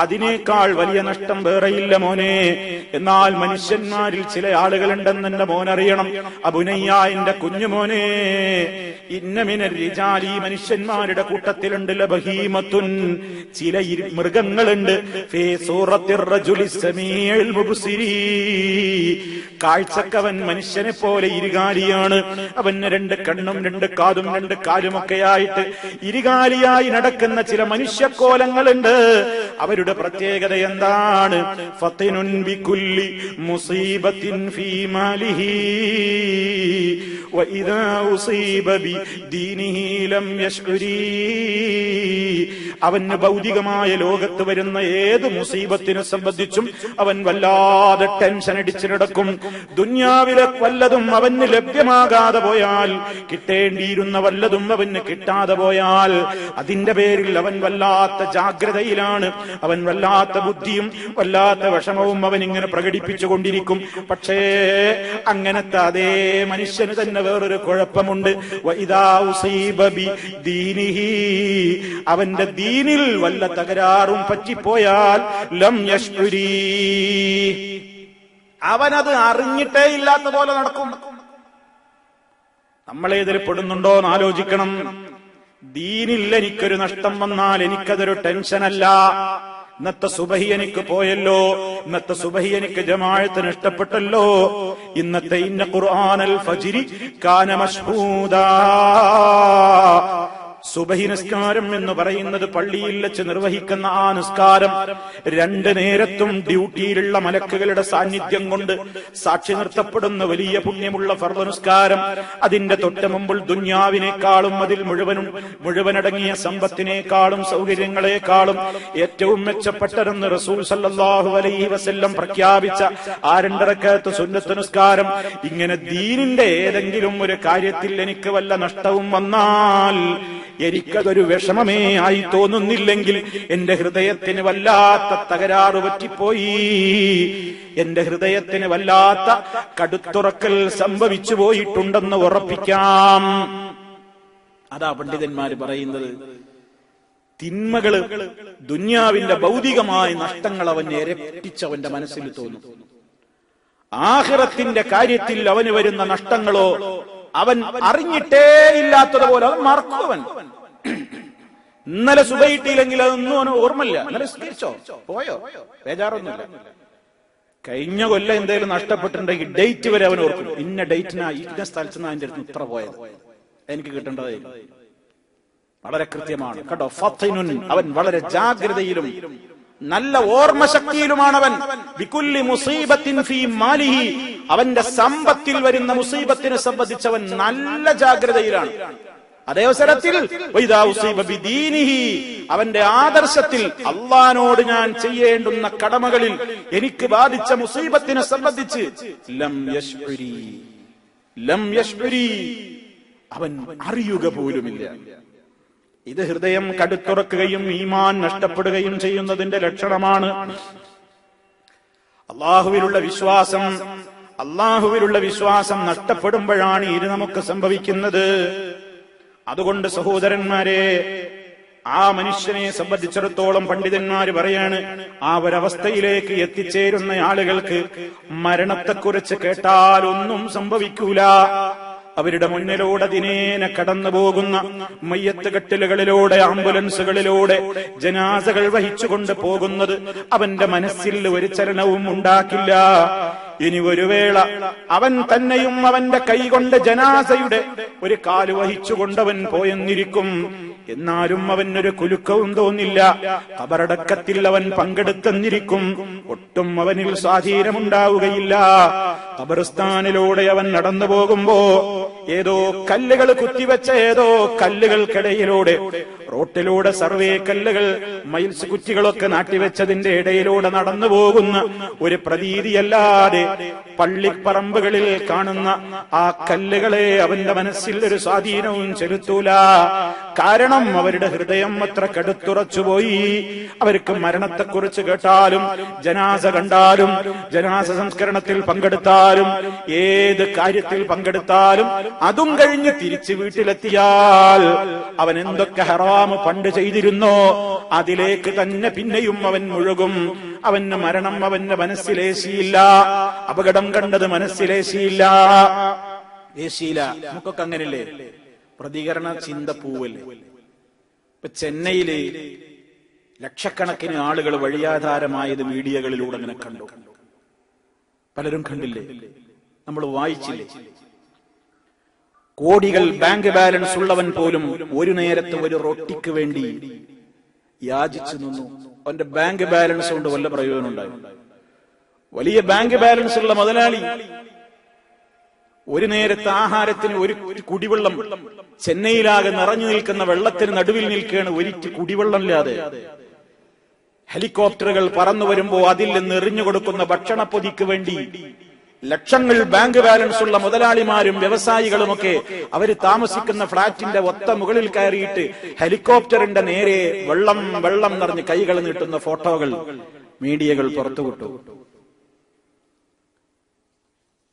അതിനേക്കാൾ വലിയ നഷ്ടം വേറെയില്ല മോനെ. എന്നാൽ മനുഷ്യന്മാരിൽ ചില ആളുകളുണ്ടെന്ന് എന്റെ മോനറിയണം. അബുനയ്യ, എന്റെ കുഞ്ഞുമോനെ, ഇന്ന മിനർ റിജാലി, മനുഷ്യന്മാരുടെ കൂട്ടത്തിലുണ്ട് ലബഹീമത്തുൻ, ചില മൃഗങ്ങളുണ്ട്, ഫീ സൂറത്തിർ റജുലിസ് സമീഇൽ മുബ്സിരി, കാഴ്ചക്കവൻ മനുഷ്യനെ പോലെ ഇരുകാലിയാണ്. അവന് 2 കണ്ണും 2 കാതും 2 കാലുമൊക്കെയായിട്ട് ഇരുകാലിയായി നടക്കുന്ന ചില മനുഷ്യക്കോലങ്ങളുണ്ട്. അവരുടെ പ്രത്യേകത എന്താണ്? ഫതിനുൻ ബികുല്ലി മുസീബത്തിൻ ഫീ മാലിഹി വഇദാ ഉസീബ ബിദീനിഹി ലം യശ്ഉരി. അവന് ഭൗതികമായ ലോകത്ത് വരുന്ന ഏത് മുസീബത്തിനെ സംബന്ധിച്ചും അവൻ വല്ലാതെ ടെൻഷൻ അടിച്ചു നടക്കും. ദുന്യാവിലെ വല്ലതും അവന് ലഭ്യമാകാതെ പോയാൽ, കിട്ടേണ്ടിയിരുന്ന വല്ലതും അവന് കിട്ടാതെ പോയാൽ അതിന്റെ പേരിൽ അവൻ വല്ലാത്ത ജാഗ്രതയിലാണ്. അവൻ വല്ലാത്ത ബുദ്ധിയും വല്ലാത്ത വിഷമവും അവൻ ഇങ്ങനെ പ്രകടിപ്പിച്ചുകൊണ്ടിരിക്കും. പക്ഷേ അങ്ങനത്തെ അതേ മനുഷ്യന് തന്നെ വേറൊരു കുഴപ്പമുണ്ട്. വഇദാ ഉസീബ ബിദീനിഹി, അവന്റെ ദീനിൽ വല്ല തകരാറും പറ്റിപ്പോയാൽ ലം യശ്ഉരി, അവനത് അറിഞ്ഞിട്ടേ ഇല്ലാത്ത പോലെ നടക്കും. നമ്മളേതിൽ പെടുന്നുണ്ടോ എന്ന് ആലോചിക്കണം. ദീനിൽ എനിക്കൊരു നഷ്ടം വന്നാൽ എനിക്കതൊരു ടെൻഷനല്ല. ഇന്നത്തെ സുബഹി എനിക്ക് പോയല്ലോ, ഇന്നത്തെ സുബഹി എനിക്ക് ജമാഅത്ത് നഷ്ടപ്പെട്ടല്ലോ, ഇന്നത്തെ ഇന്ന ഖുർആനൽ ഫജ്രി കാന മശ്ഹൂദാ. സുബഹി നിസ്കാരം എന്ന് പറയുന്നത് പള്ളിയിൽ വെച്ച് നിർവഹിക്കുന്ന ആ നിസ്കാരം 2 നേരത്തും ഡ്യൂട്ടിയിലുള്ള മലക്കുകളുടെ സാന്നിധ്യം കൊണ്ട് സാക്ഷി നിർത്തപ്പെടുന്ന വലിയ പുണ്യമുള്ള ഫർദ് നിസ്കാരം. അതിന്റെ തൊട്ട് മുമ്പിൽ ദുന്യാവിനേക്കാളും അതിൽ മുഴുവനടങ്ങിയ സമ്പത്തിനേക്കാളും സൗകര്യങ്ങളെക്കാളും ഏറ്റവും മെച്ചപ്പെട്ടതെന്ന് റസൂൽ സല്ലല്ലാഹു അലൈഹി വസല്ലം പ്രഖ്യാപിച്ച ആ 2 റക്അത്ത് സുന്നത്ത് നിസ്കാരം. ഇങ്ങനെ ദീനിന്റെ ഏതെങ്കിലും ഒരു കാര്യത്തിൽ എനിക്ക് വല്ല നഷ്ടവും വന്നാൽ എനിക്കതൊരു വിഷമമേ ആയി തോന്നുന്നില്ലെങ്കിൽ എന്റെ ഹൃദയത്തിന് വല്ലാത്ത തകരാറ് പറ്റിപ്പോയി, എന്റെ ഹൃദയത്തിന് വല്ലാത്ത കടുത്തുറക്കൽ സംഭവിച്ചു പോയിട്ടുണ്ടെന്ന് ഉറപ്പിക്കാം. അതാ പണ്ഡിതന്മാര് പറയുന്നത്. തിന്മകള്, ദുന്യാവിന്റെ ഭൗതികമായ നഷ്ടങ്ങൾ അവൻ ഇരട്ടിച്ചവന്റെ മനസ്സിൽ തോന്നും. ആഖിറത്തിന്റെ കാര്യത്തിൽ അവന് വരുന്ന നഷ്ടങ്ങളോ അവൻ അറിഞ്ഞിട്ടേ ഇല്ലാത്തതുപോലെ അവൻ മറക്കുവൻ. ഇന്നലെ സുബൈട്ടിയില്ലെങ്കിൽ അതൊന്നും അവന് ഓർമ്മയില്ല. ഇന്നലെ സ്കരിച്ചോ പോയോ ബേജാറൊന്നുമില്ല. കഴിഞ്ഞ കൊല്ലം എന്തെങ്കിലും നഷ്ടപ്പെട്ടിട്ടുണ്ടെങ്കിൽ ഡേറ്റ് വരെ അവൻ ഓർക്കും. ഇന്ന ഡേറ്റിനാ ഇന്ന സ്ഥലത്ത് നിന്ന് അതിന്റെ അടുത്ത് ഇത്ര പോയത്, എനിക്ക് കിട്ടേണ്ടതായിരുന്നു. വളരെ കൃത്യമാണ് കേട്ടോ. ഫത്തിനുൻ, അവൻ വളരെ ജാഗ്രതയിലും നല്ല ഓർമ്മശക്തിയിലുമാണവൻ. ബികുല്ലി മുസീബത്തിൻ ഫീ മാലിഹി, അവന്റെ സമ്പത്തിൽ വരുന്ന മുസീബത്തിനെ സംബന്ധിച്ചവൻ നല്ല ജാഗ്രതയിലാണ്. അതേ അവസരത്തിൽ വൈദാ ഉസീബ ബിദീനിഹി, അവന്റെ ആദർശത്തിൽ അള്ളാനോട് ഞാൻ ചെയ്യേണ്ടുന്ന കടമകളിൽ എനിക്ക് ബാധിച്ച മുസീബത്തിനെ സംബന്ധിച്ച് ലം യശ്ഉരി, അവൻ അറിയുക പോലുമില്ല. ഇത് ഹൃദയം കടുത്തുറക്കുകയും ഈമാൻ നഷ്ടപ്പെടുകയും ചെയ്യുന്നതിന്റെ ലക്ഷണമാണ്. അള്ളാഹുവിലുള്ള വിശ്വാസം നഷ്ടപ്പെടുമ്പോഴാണ് ഇത് നമുക്ക് സംഭവിക്കുന്നത്. അതുകൊണ്ട് സഹോദരന്മാരെ, ആ മനുഷ്യനെ സംബന്ധിച്ചിടത്തോളം പണ്ഡിതന്മാര് പറയാണ്, ആ ഒരവസ്ഥയിലേക്ക് എത്തിച്ചേരുന്ന ആളുകൾക്ക് മരണത്തെക്കുറിച്ച് കേട്ടാൽ ഒന്നും സംഭവിക്കൂല. അവരുടെ മുന്നിലൂടെ ദിനേന കടന്നു പോകുന്ന മയ്യത്ത് കട്ടിലുകളിലൂടെ, ആംബുലൻസുകളിലൂടെ ജനാസകൾ വഹിച്ചുകൊണ്ട് പോകുന്നത് അവന്റെ മനസ്സിൽ ഒരു ചലനവും ഉണ്ടാക്കില്ല. ഇനി ഒരു വേള അവൻ തന്നെയും അവന്റെ കൈകൊണ്ട് ജനാസയുടെ ഒരു കാല് വഹിച്ചുകൊണ്ടവൻ പോയെന്നിരിക്കും. എന്നാലും അവനൊരു കുലുക്കവും തോന്നില്ല. ഖബറടക്കത്തിൽ അവൻ പങ്കെടുത്തെന്നിരിക്കും. ഒട്ടും അവനിൽ സ്വാധീനമുണ്ടാവുകയില്ല. ഖബർസ്ഥാനിലൂടെ അവൻ നടന്നു പോകുമ്പോ ഏതോ കല്ലുകൾ കുത്തിവെച്ച ഏതോ കല്ലുകൾക്കിടയിലൂടെ, റോട്ടിലൂടെ സർവേ കല്ലുകൾ, മൈൽസ് കുറ്റികളൊക്കെ നാട്ടിവെച്ചതിന്റെ ഇടയിലൂടെ നടന്നു പോകുന്ന ഒരു പ്രതീതിയല്ലാതെ പള്ളിപ്പറമ്പുകളിൽ കാണുന്ന ആ കല്ലുകളെ അവന്റെ മനസ്സിൽ ഒരു സ്വാധീനവും ചെലുത്തൂല. കാരണം അവരുടെ ഹൃദയം അത്ര കടുത്തുറച്ചുപോയി. അവർക്ക് മരണത്തെക്കുറിച്ച് കേട്ടാലും, ജനാസ കണ്ടാലും, ജനാസ സംസ്കരണത്തിൽ പങ്കെടുത്താലും, ഏത് കാര്യത്തിൽ പങ്കെടുത്താലും, അതും കഴിഞ്ഞ് തിരിച്ച് വീട്ടിലെത്തിയാൽ അവൻ എന്തൊക്കെ ഹറാമ് പണ്ട് ചെയ്തിരുന്നോ അതിലേക്ക് തന്നെ പിന്നെയും അവൻ മുഴുകും. അവന് മരണം അവന്റെ മനസ്സിലേശിയില്ല. അപകടം കണ്ടത് മനസ്സിലേശിയില്ല. നമുക്കൊക്കെ അങ്ങനല്ലേ? പ്രതികരണ ചിന്ത പൂവല്ലേ? ഇപ്പൊ ചെന്നൈയില് ലക്ഷക്കണക്കിന് ആളുകൾ വഴിയാധാരമായത് മീഡിയകളിലൂടെ അങ്ങനെ കണ്ടു. പലരും കണ്ടില്ലേ? നമ്മൾ വായിച്ചില്ലേ? കോടികൾ ബാങ്ക് ബാലൻസ് ഉള്ളവൻ പോലും ഒരു നേരത്തെ ഒരു റൊട്ടിക്ക് വേണ്ടി യാചിച്ചു നിന്നു. അവന്റെ ബാങ്ക് ബാലൻസ് കൊണ്ട് വല്ല പ്രയോജനം ഉണ്ടായി? വലിയ ബാങ്ക് ബാലൻസ് ഉള്ള മുതലാളി ഒരു നേരത്തെ ആഹാരത്തിന് ഒരു കുടിവെള്ളം, ചെന്നൈയിലാകെ നിറഞ്ഞു നിൽക്കുന്ന വെള്ളത്തിന് നടുവിൽ നിൽക്കുകയാണ്, ഒരിറ്റ് കുടിവെള്ളമില്ലാതെ. ഹെലികോപ്റ്ററുകൾ പറന്നു വരുമ്പോ അതിൽ നിന്ന് എറിഞ്ഞു കൊടുക്കുന്ന ഭക്ഷണപ്പൊതിക്ക് വേണ്ടി ലക്ഷങ്ങൾ ബാങ്ക് ബാലൻസ് ഉള്ള മുതലാളിമാരും വ്യവസായികളുമൊക്കെ അവര് താമസിക്കുന്ന ഫ്ളാറ്റിന്റെ ഒത്ത മുകളിൽ കയറിയിട്ട് ഹെലികോപ്റ്ററിന്റെ നേരെ വെള്ളം വെള്ളം നിറഞ്ഞ് കൈകൾ നീട്ടുന്ന ഫോട്ടോകൾ മീഡിയകൾ പുറത്തുവിട്ടു.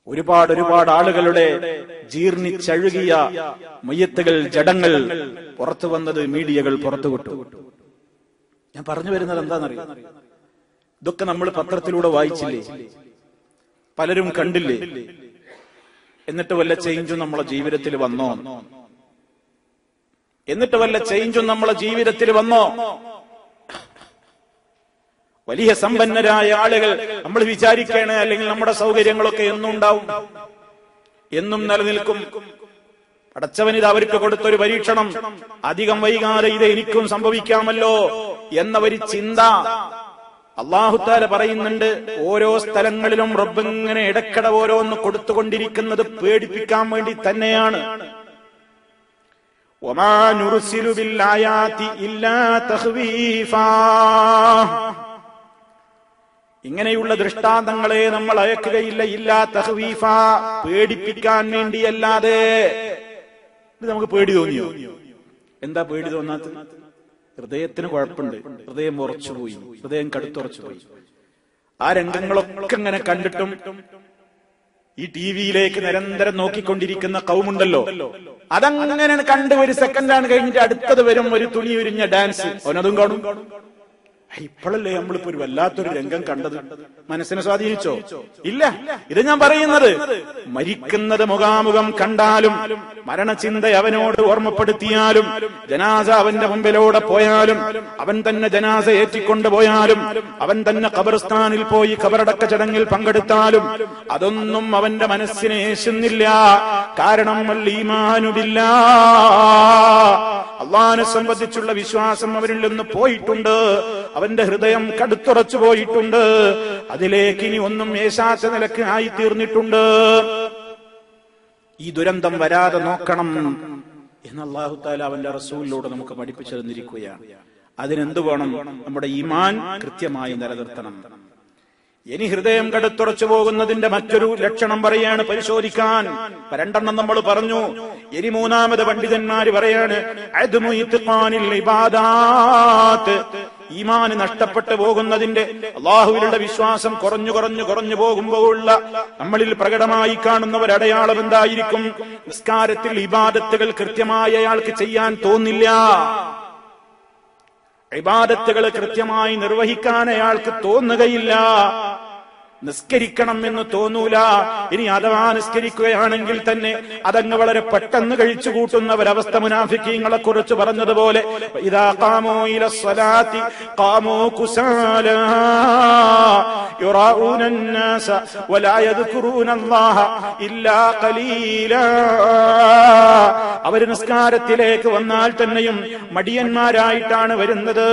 ഒരുപാട് ആളുകളുടെ ജീർണിച്ചഴുകിയ മയ്യത്തുകൾ, ജഡങ്ങൾ പുറത്തു വന്നത് മീഡിയകൾ പുറത്തുവിട്ടു. ഞാൻ പറഞ്ഞു വരുന്നത് എന്താണെന്നറിയാം? ഇതൊക്കെ നമ്മൾ പത്രത്തിലൂടെ വായിച്ചില്ലേ? പലരും കണ്ടില്ലേ? എന്നിട്ട് വല്ല ചേഞ്ചും നമ്മളെ ജീവിതത്തിൽ വന്നോ? വലിയ സമ്പന്നരായ ആളുകൾ നമ്മൾ വിചാരിക്കുകയാണ്, അല്ലെങ്കിൽ നമ്മുടെ സൗകര്യങ്ങളൊക്കെ എന്നും ഉണ്ടാവും, എന്നും നിലനിൽക്കും. പടച്ചവനിത് അവർക്ക് കൊടുത്തൊരു പരീക്ഷണം. അധികം വൈകാതെ ഇത് എനിക്കും സംഭവിക്കാമല്ലോ എന്ന ഒരു ചിന്ത അല്ലാഹു തആല പറയുന്നുണ്ട്. ഓരോ സ്ഥലങ്ങളിലും റബ്ബ് ഇങ്ങനെ ഇടയ്ക്കിടെ ഓരോന്ന് കൊടുത്തുകൊണ്ടിരിക്കുന്നത് പേടിപ്പിക്കാൻ വേണ്ടി തന്നെയാണ്. വമാ നുർസിലു ബിൽ ആയാതി ഇല്ലാ തഖ്വീഫാ, ഇങ്ങനെയുള്ള ദൃഷ്ടാന്തങ്ങളെ നമ്മൾ അയക്കുകയില്ല, ഇല്ലാ തഖ്വീഫാ, പേടിപ്പിക്കാൻ വേണ്ടിയല്ലാതെ. ഇത് നമുക്ക് പേടി തോന്നിയോ? എന്താ പേടി തോന്നാത്തത്? ഹൃദയത്തിന് കുഴപ്പമുണ്ട്, ഹൃദയം ഉറച്ചുപോയി, ഹൃദയം കടുത്തുറച്ചുപോയി. ആ രംഗങ്ങളൊക്കെ ഇങ്ങനെ കണ്ടിട്ടും ഈ ടിവിയിലേക്ക് നിരന്തരം നോക്കിക്കൊണ്ടിരിക്കുന്ന കൗമുണ്ടല്ലോ, അതങ്ങനെ കണ്ട് ഒരു സെക്കൻഡാണ് കഴിഞ്ഞിട്ട് അടുത്തത് വരും ഒരു തുണി ഉരിഞ്ഞ ഡാൻസ്, അവനതും കാണും. ഇപ്പോഴല്ലേ നമ്മളിപ്പോ ഒരു വല്ലാത്തൊരു രംഗം കണ്ടത്? മനസ്സിനെ സ്വാധീനിച്ചോ? ഇല്ല. ഇത് ഞാൻ പറയുന്നത് മരിക്കുന്നത് മുഖാമുഖം കണ്ടാലും, മരണചിന്ത അവനോട് ഓർമ്മപ്പെടുത്തിയാലും, ജനാസ അവന്റെ മുമ്പിലൂടെ പോയാലും, അവൻ തന്നെ ജനാസ ഏറ്റിക്കൊണ്ട് പോയാലും, അവൻ തന്നെ ഖബർസ്ഥാനിൽ പോയി ഖബറടക്ക ചടങ്ങിൽ പങ്കെടുത്താലും അതൊന്നും അവന്റെ മനസ്സിനെ ഏശുന്നില്ല. കാരണം ഈമാനു ബില്ലാഹ്, അള്ളാഹിനെ സംബന്ധിച്ചുള്ള വിശ്വാസം അവരിൽ നിന്ന് പോയിട്ടുണ്ട്. അവന്റെ ഹൃദയം കടുത്തുറച്ചു പോയിട്ടുണ്ട്. അതിലേക്ക് ഇനി ഒന്നും ഏശാത്ത നിലക്ക് ആയിത്തീർന്നിട്ടുണ്ട്. ഈ ദുരന്തം വരാതെ നോക്കണം എന്ന് അല്ലാഹു തആല അവന്റെ റസൂലിലൂടെ നമുക്ക് പഠിപ്പിച്ചു തന്നിരിക്കുകയാണ്. അതിനെന്ത് വേണം? നമ്മുടെ ഈമാൻ കൃത്യമായി നിലനിർത്തണം. ഇനി ഹൃദയം കടുത്തുറച്ചു പോകുന്നതിന്റെ മറ്റൊരു ലക്ഷണം പറയാണ്, പരിശോധിക്കാൻ. രണ്ടെണ്ണം നമ്മൾ പറഞ്ഞു. ഇനി മൂന്നാമത് പണ്ഡിതന്മാര് പറയാണ്, അദ്മു ഇത്ഖാനിൽ ഇബാദാത്ത്, ഈമാന് നഷ്ടപ്പെട്ടു പോകുന്നതിന്റെ, അള്ളാഹുവിലുള്ള വിശ്വാസം കുറഞ്ഞു പോകുമ്പോഴുള്ള നമ്മളിൽ പ്രകടമായി കാണുന്ന ഒരു അടയാളം എന്തായിരിക്കും? നിസ്കാരത്തിൽ ഇബാദത്തുകൾ കൃത്യമായി അയാൾക്ക് ചെയ്യാൻ തോന്നില്ല. ഇബാദത്തുകൾ കൃത്യമായി നിർവഹിക്കാൻ അയാൾക്ക് തോന്നുകയില്ല. നിസ്കരിക്കണം എന്ന് തോന്നൂല. ഇനി അഥവാ നിസ്കരിക്കുകയാണെങ്കിൽ തന്നെ അതങ്ങ് വളരെ പെട്ടെന്ന് കഴിച്ചു കൂട്ടുന്ന ഒരവസ്ഥ മുനാഫിക്കീങ്ങളെ കുറിച്ച് പറഞ്ഞതുപോലെ, ഇദാ ഖാമൂ ഇലസ്സലാത്തി ഖാമൂ കുസാലാ യുറാഊന അന്നാസ വലാ യദ്കുറൂനല്ലാഹ ഇല്ലാ ഖലീലാ. അവർ നിസ്കാരത്തിലേക്ക് വന്നാൽ തന്നെയും മടിയന്മാരായിട്ടാണ് വരുന്നത്.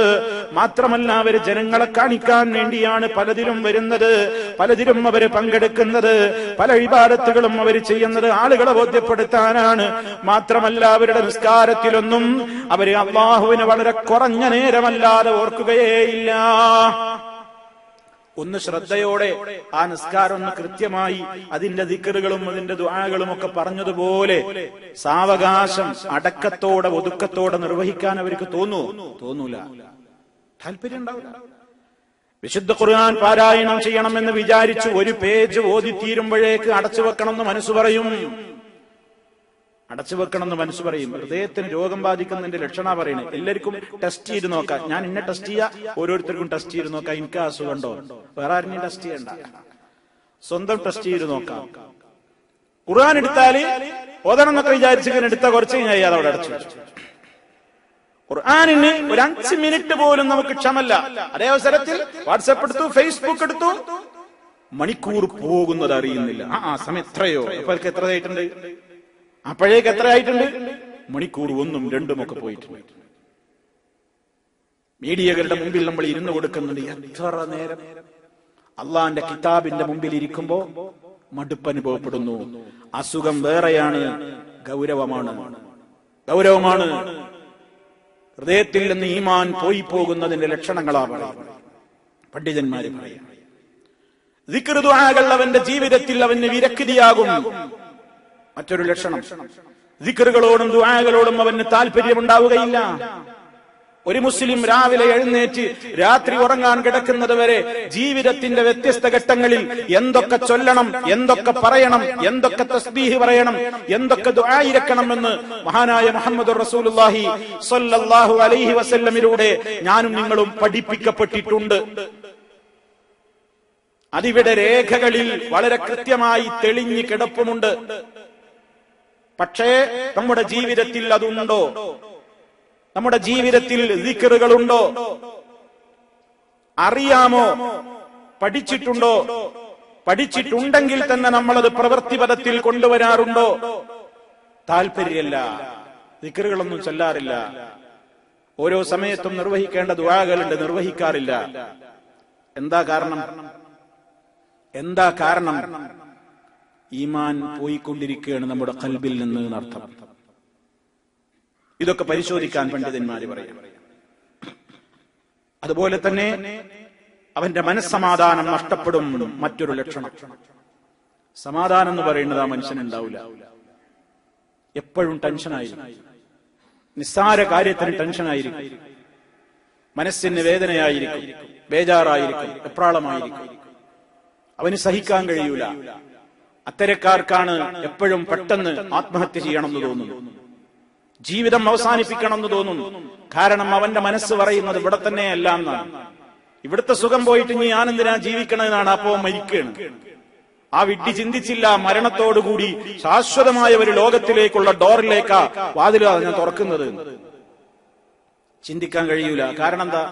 മാത്രമല്ല അവർ ജനങ്ങളെ കാണിക്കാൻ വേണ്ടിയാണ് പലതിലും വരുന്നത്, പലതിലും അവർ പങ്കെടുക്കുന്നത്, പല ഇബാദത്തുകളും അവർ ചെയ്യുന്നത് ആളുകളെ ബോധ്യപ്പെടുത്താനാണ്. മാത്രമല്ല അവരുടെ നിസ്കാരത്തിലൊന്നും അവര് അല്ലാഹുവിനെ വളരെ കുറഞ്ഞ നേരമല്ലാതെ ഓർക്കുകയേയില്ല. ഒന്ന് ശ്രദ്ധയോടെ ആ നിസ്കാരം ഒന്ന് കൃത്യമായി അതിന്റെ ദിക്റുകളും അതിന്റെ ദുആകളും ഒക്കെ പറഞ്ഞതുപോലെ സാവകാശം അടക്കത്തോടെ ഒതുക്കത്തോടെ നിർവഹിക്കാൻ അവർക്ക് തോന്നൂല, താല്പര്യം ഉണ്ടാവില്ല. വിശുദ്ധ ഖുർആൻ പാരായണം ചെയ്യണമെന്ന് വിചാരിച്ചു ഒരു പേജ് ഓതിത്തീരുമ്പോഴേക്ക് അടച്ചു വെക്കണമെന്ന് മനസ്സ് പറയും. ഹൃദയത്തിന് രോഗം ബാധിക്കുന്നതിന്റെ ലക്ഷണ പറയുന്നത്. എല്ലാവർക്കും ടെസ്റ്റ് ചെയ്ത് നോക്കാം. ഞാൻ ഇന്നെ ടെസ്റ്റ് ചെയ്യാ, ഓരോരുത്തർക്കും ടെസ്റ്റ് ചെയ്ത് നോക്കാം. എനിക്ക് അസുഖമുണ്ടോ? വേറെ ആരെയും ടെസ്റ്റ് ചെയ്യണ്ട, സ്വന്തം ടെസ്റ്റ് ചെയ്ത് നോക്കാം. ഖുർആൻ എടുത്താല് ഓതണം എന്നൊക്കെ വിചാരിച്ചിങ്ങനെ എടുത്താൽ കുറച്ച് കഴിഞ്ഞാൽ അതവിടെ അടച്ചു. ഖുർആനിന് ഒരു 5 മിനിറ്റ് പോലും നമുക്ക് ക്ഷമല്ല. അതേ അവസരത്തിൽ വാട്സാപ്പ് എടുത്തു, ഫേസ്ബുക്ക് എടുത്തു, മണിക്കൂർ പോകുന്നത് അറിയുന്നില്ല. സമയം എത്രയോ, അപ്പോഴേക്ക് എത്ര ആയിട്ടുണ്ട്? മണിക്കൂർ 1ഉം 2ഉം ഒക്കെ പോയിട്ടുണ്ട്. മീഡിയകളുടെ മുമ്പിൽ നമ്മൾ ഇരുന്ന് കൊടുക്കുന്നുണ്ട്. എത്ര നേരം അള്ളാന്റെ കിതാബിന്റെ മുമ്പിൽ ഇരിക്കുമ്പോ മടുപ്പ് അനുഭവപ്പെടുന്നു. അസുഖം വേറെയാണ്, ഗൗരവമാണ്. ഹൃദയത്തിൽ നിന്ന് ഈമാൻ പോയി പോകുന്നതിന്റെ ലക്ഷണങ്ങളാ പറയുന്നത്, പണ്ഡിതന്മാര് പറയും. ദിക്ർ ദുആകൾ അവന്റെ ജീവിതത്തിൽ അവന് വിരക്തിയാകും. മറ്റൊരു ലക്ഷണം, ദിക്റുകളോടും ദുആകളോടും അവന് താല്പര്യമുണ്ടാവുകയില്ല. ഒരു മുസ്ലിം രാവിലെ എഴുന്നേറ്റ് രാത്രി ഉറങ്ങാൻ കിടക്കുന്നത് വരെ ജീവിതത്തിന്റെ വ്യത്യസ്ത ഘട്ടങ്ങളിൽ എന്തൊക്കെ ചൊല്ലണം, എന്തൊക്കെ പറയണം, എന്തൊക്കെ തസ്ബീഹ് പറയണം, എന്തൊക്കെ ദുആ ഇരക്കണം എന്ന് മഹാനായ മുഹമ്മദ് റസൂലുള്ളാഹി സ്വല്ലല്ലാഹു അലൈഹി വസല്ലമിലൂടെ ഞാനും നിങ്ങളും പഠിപ്പിക്കപ്പെട്ടിട്ടുണ്ട്. അതിവിടെ രേഖകളിൽ വളരെ കൃത്യമായി തെളിഞ്ഞു കിടപ്പുമുണ്ട്. പക്ഷേ നമ്മുടെ ജീവിതത്തിൽ അതുണ്ടോ? നമ്മുടെ ജീവിതത്തിൽ ദിക്റുകളുണ്ടോ? അറിയാമോ? പഠിച്ചിട്ടുണ്ടോ? പഠിച്ചിട്ടുണ്ടെങ്കിൽ തന്നെ നമ്മളത് പ്രവൃത്തിപഥത്തിൽ കൊണ്ടുവരാറുണ്ടോ? താല്പര്യമില്ല, ദിക്റുകളൊന്നും ചൊല്ലാറില്ല. ഓരോ സമയത്തും നിർവഹിക്കേണ്ട ദുആകളുണ്ട്, നിർവഹിക്കാറില്ല. എന്താ കാരണം? ഈമാൻ പോയിക്കൊണ്ടിരിക്കുകയാണ് നമ്മുടെ ഖൽബിൽ നിന്ന് എന്നർത്ഥം. ഇതൊക്കെ പരിശോധിക്കാൻ പണ്ഡിതന്മാര് പറയും. അതുപോലെ തന്നെ അവന്റെ മനസ്സമാധാനം നഷ്ടപ്പെടും. മറ്റൊരു ലക്ഷണം, സമാധാനം എന്ന് പറയുന്നത് ആ മനുഷ്യനുണ്ടാവില്ല. എപ്പോഴും ടെൻഷനായിരിക്കും, നിസ്സാര കാര്യത്തിന് ടെൻഷനായിരിക്കും, മനസ്സിന് വേദനയായിരിക്കും, ബേജാറായിരിക്കും, വെപ്രാളമായിരിക്കും. അവന് സഹിക്കാൻ കഴിയൂല. അത്തരക്കാർക്കാണ് എപ്പോഴും പെട്ടെന്ന് ആത്മഹത്യ ചെയ്യണമെന്ന് തോന്നുന്നു, ജീവിതം അവസാനിപ്പിക്കണം എന്ന് തോന്നുന്നു. കാരണം അവന്റെ മനസ്സ് പറയുന്നത് ഇവിടെ തന്നെ അല്ല എന്നാണ്. ഇവിടുത്തെ സുഖം പോയിട്ട് ഇനി ഞാൻ എന്തിനാ ജീവിക്കണമെന്നാണ്. അപ്പോ മരിക്കുകയാണ്. ആ വിഡ്ഢി ചിന്തിച്ചില്ല, മരണത്തോടുകൂടി ശാശ്വതമായ ഒരു ലോകത്തിലേക്കുള്ള ഡോറിലേക്കാ വാതിലാ ഞാൻ തുറക്കുന്നത്. ചിന്തിക്കാൻ കഴിയൂല. കാരണം എന്താ?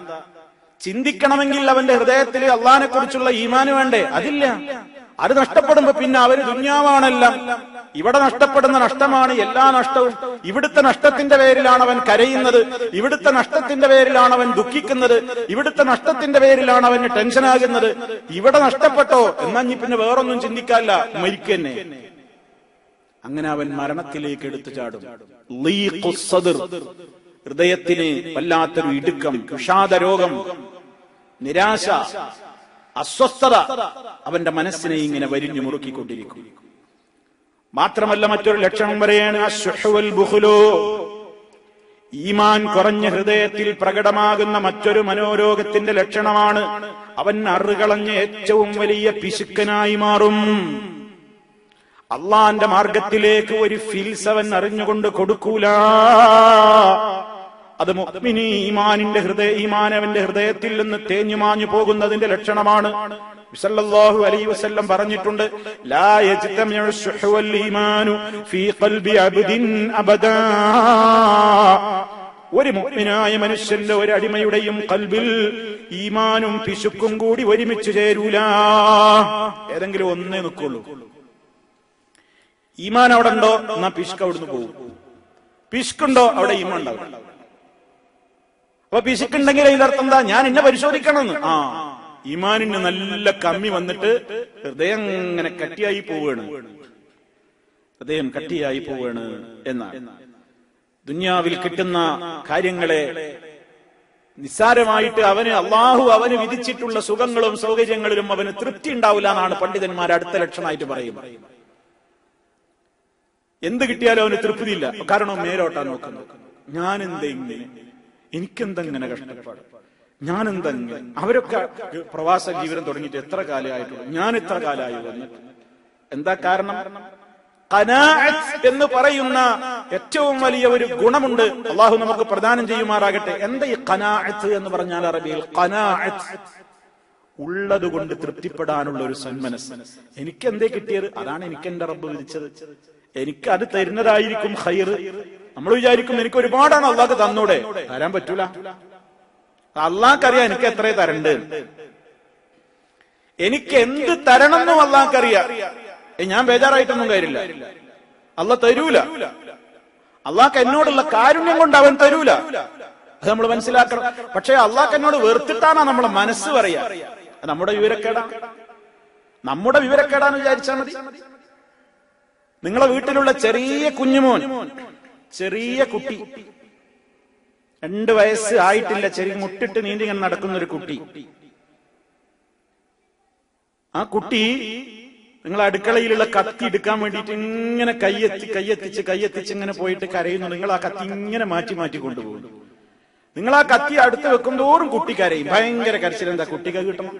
ചിന്തിക്കണമെങ്കിൽ അവന്റെ ഹൃദയത്തിൽ അള്ളാഹിനെ കുറിച്ചുള്ള ഈമാന് വേണ്ടേ? അതില്ല. അത് നഷ്ടപ്പെടുമ്പോ പിന്നെ അവര് ദുന്യാവാണല്ല. ഇവിടെ നഷ്ടപ്പെടുന്ന നഷ്ടമാണ് എല്ലാ നഷ്ടവും. ഇവിടുത്തെ നഷ്ടത്തിന്റെ പേരിലാണ് അവൻ കരയുന്നത്, ഇവിടുത്തെ നഷ്ടത്തിന്റെ പേരിലാണ് അവൻ ദുഃഖിക്കുന്നത്, ഇവിടുത്തെ നഷ്ടത്തിന്റെ പേരിലാണ് അവന് ടെൻഷനാകുന്നത്. ഇവിടെ നഷ്ടപ്പെട്ടോ എന്നാ ഇനി പിന്നെ വേറൊന്നും ചിന്തിക്കാല്ല, മരിക്കന്നെ. അങ്ങനെ അവൻ മരണത്തിലേക്ക് എടുത്തു ചാടും. ലീഖുസ് സദ്ർ, ഹൃദയത്തിന് വല്ലാത്തൊരു ഇടുക്കം, വിഷാദരോഗം, നിരാശ, അസ്വസ്ഥത അവന്റെ മനസ്സിനെ ഇങ്ങനെ വരിഞ്ഞു മുറുക്കിക്കൊണ്ടിരിക്കും. മാത്രമല്ല മറ്റൊരു ലക്ഷണം വരെയാണ് അശ്ശുഹുൽ ബുഖ്ലു, ഈമാൻ കുറഞ്ഞ ഹൃദയത്തിൽ പ്രകടമാകുന്ന മറ്റൊരു മനോരോഗത്തിന്റെ ലക്ഷണമാണ് അവൻ അറുകളഞ്ഞ ഏറ്റവും വലിയ പിശുക്കനായി മാറും. അള്ളാന്റെ മാർഗത്തിലേക്ക് ഒരു ഫീൽസ് അവൻ അറിഞ്ഞുകൊണ്ട് കൊടുക്കൂല. അത് മുഅ്മിനി ഈമാൻ അവന്റെ ഹൃദയത്തിൽ നിന്ന് തേഞ്ഞുമാഞ്ഞു പോകുന്നതിന്റെ ലക്ഷണമാണ്. സല്ലല്ലാഹു അലൈഹി വസല്ലം പറഞ്ഞിട്ടുണ്ട്, ലാ യജ്തമിഉ അശ്ശുഹു വൽ ഈമാനു ഫീ ഖൽബി അബ്ദിൻ അബദാ. ഒരു മുഅ്മിനായ മനുഷ്യന്റെ, ഒരു അടിമയുടെയും ഖൽബിൽ ഈമാനും പിശുക്കും കൂടി ഒരുമിച്ച് ചേരൂല. ഏതെങ്കിലും ഒന്നേ നിൽക്കുള്ളൂ. ഈമാൻ അവിടെ ഉണ്ടോ എന്നാ പിശുക്ക് അവിടുന്ന് പോകും. പിശുക്കുണ്ടോ അവിടെ ഈമാൻ ഉണ്ടാവും. അപ്പൊ പിശുക്കുണ്ടെങ്കിൽ അതിന്റെ അർത്ഥം എന്താ? ഞാൻ എന്നെ പരിശോധിക്കണമെന്ന്. ഈമാനിന് നല്ല കമ്മി വന്നിട്ട് ഹൃദയം ഇങ്ങനെ കട്ടിയായി പോവുകയാണ്, ഹൃദയം കട്ടിയായി പോവുകയാണ് എന്നാണ്. ദുന്യാവിൽ കിട്ടുന്ന കാര്യങ്ങളെ നിസ്സാരമായിട്ട് അള്ളാഹു അവന് വിധിച്ചിട്ടുള്ള സുഖങ്ങളും സൗകര്യങ്ങളിലും അവന് തൃപ്തി ഉണ്ടാവില്ല എന്നാണ് പണ്ഡിതന്മാർ അടുത്ത ലക്ഷണമായിട്ട് പറയുന്നത്. എന്ത് കിട്ടിയാലും അവന് തൃപ്തിയില്ല. കാരണം മേലോട്ടാ നോക്കുന്നത്. ഞാനെന്തെങ്ങനെ, എനിക്കെന്തെങ്ങനെ കഷ്ടപ്പാട്, ഞാനെന്തെങ്ങനെ. അവരൊക്കെ പ്രവാസ ജീവിതം തുടങ്ങിയിട്ട് എത്ര കാലമായിട്ടുള്ളൂ, ഞാൻ എത്ര കാലമായി വന്നിട്ട്. എന്താ കാരണം? ഖനാഅത്ത് എന്ന് പറയുന്ന ഏറ്റവും വലിയ ഒരു ഗുണമുണ്ട്. അള്ളാഹു നമുക്ക് പ്രദാനം ചെയ്യുമാറാകട്ടെ. എന്താ ഈ ഖനാഅത്ത് എന്ന് പറഞ്ഞാൽ? അറബിയിൽ ഖനാഅത്ത്, ഉള്ളത് കൊണ്ട് തൃപ്തിപ്പെടാനുള്ള ഒരു സന്മനസ്. എനിക്ക് എന്തേ കിട്ടിയത് അതാണ് എനിക്ക് എന്റെ റബ്ബ് വിധിച്ചത്, എനിക്ക് അത് തരുന്നതായിരിക്കും ഖൈർ. നമ്മൾ വിചാരിക്കും എനിക്ക് ഒരുപാടാണ് അള്ളാഹ് തന്നൂടെ. തരാൻ പറ്റൂല. അള്ളാഹ്ക്കറിയാം എനിക്ക് എത്രേ തരണ്ട്, എനിക്ക് എന്ത് തരണം എന്നും അള്ളാഹ്ക്കറിയാം. ഞാൻ ബേജാറായിട്ടൊന്നും കാര്യമില്ല. അള്ളാഹ് തരൂല. അള്ളാഹ്ക്ക് എന്നോടുള്ള കാരുണ്യം കൊണ്ട് അവൻ തരൂല. അത് നമ്മൾ മനസ്സിലാക്കണം. പക്ഷെ അള്ളാഹ്ക്ക് എന്നോട് വെറുത്തിട്ടാണ് നമ്മളെ മനസ്സ് പറയാ. നമ്മുടെ വിവരക്കേടാന്ന് വിചാരിച്ചാൽ മതി. നിങ്ങളെ വീട്ടിലുള്ള ചെറിയ കുഞ്ഞുമോൻ, ചെറിയ കുട്ടി, 2 വയസ്സ് ആയിട്ടില്ല, ചെറിയ മുട്ടിട്ട് നീന്തി ഇങ്ങനെ നടക്കുന്നൊരു കുട്ടി. ആ കുട്ടി നിങ്ങൾ അടുക്കളയിലുള്ള കത്തി എടുക്കാൻ വേണ്ടിയിട്ട് ഇങ്ങനെ കയ്യെത്തിച്ച് ഇങ്ങനെ പോയിട്ട് കരയുന്നു. നിങ്ങൾ ആ കത്തി ഇങ്ങനെ മാറ്റി കൊണ്ടുപോകുന്നു. നിങ്ങൾ ആ കത്തി അടുത്ത് വെക്കും തോറും കുട്ടി കരയും. ഭയങ്കര കരച്ചിൽ. എന്താ? കുട്ടിക്ക് കിട്ടണം,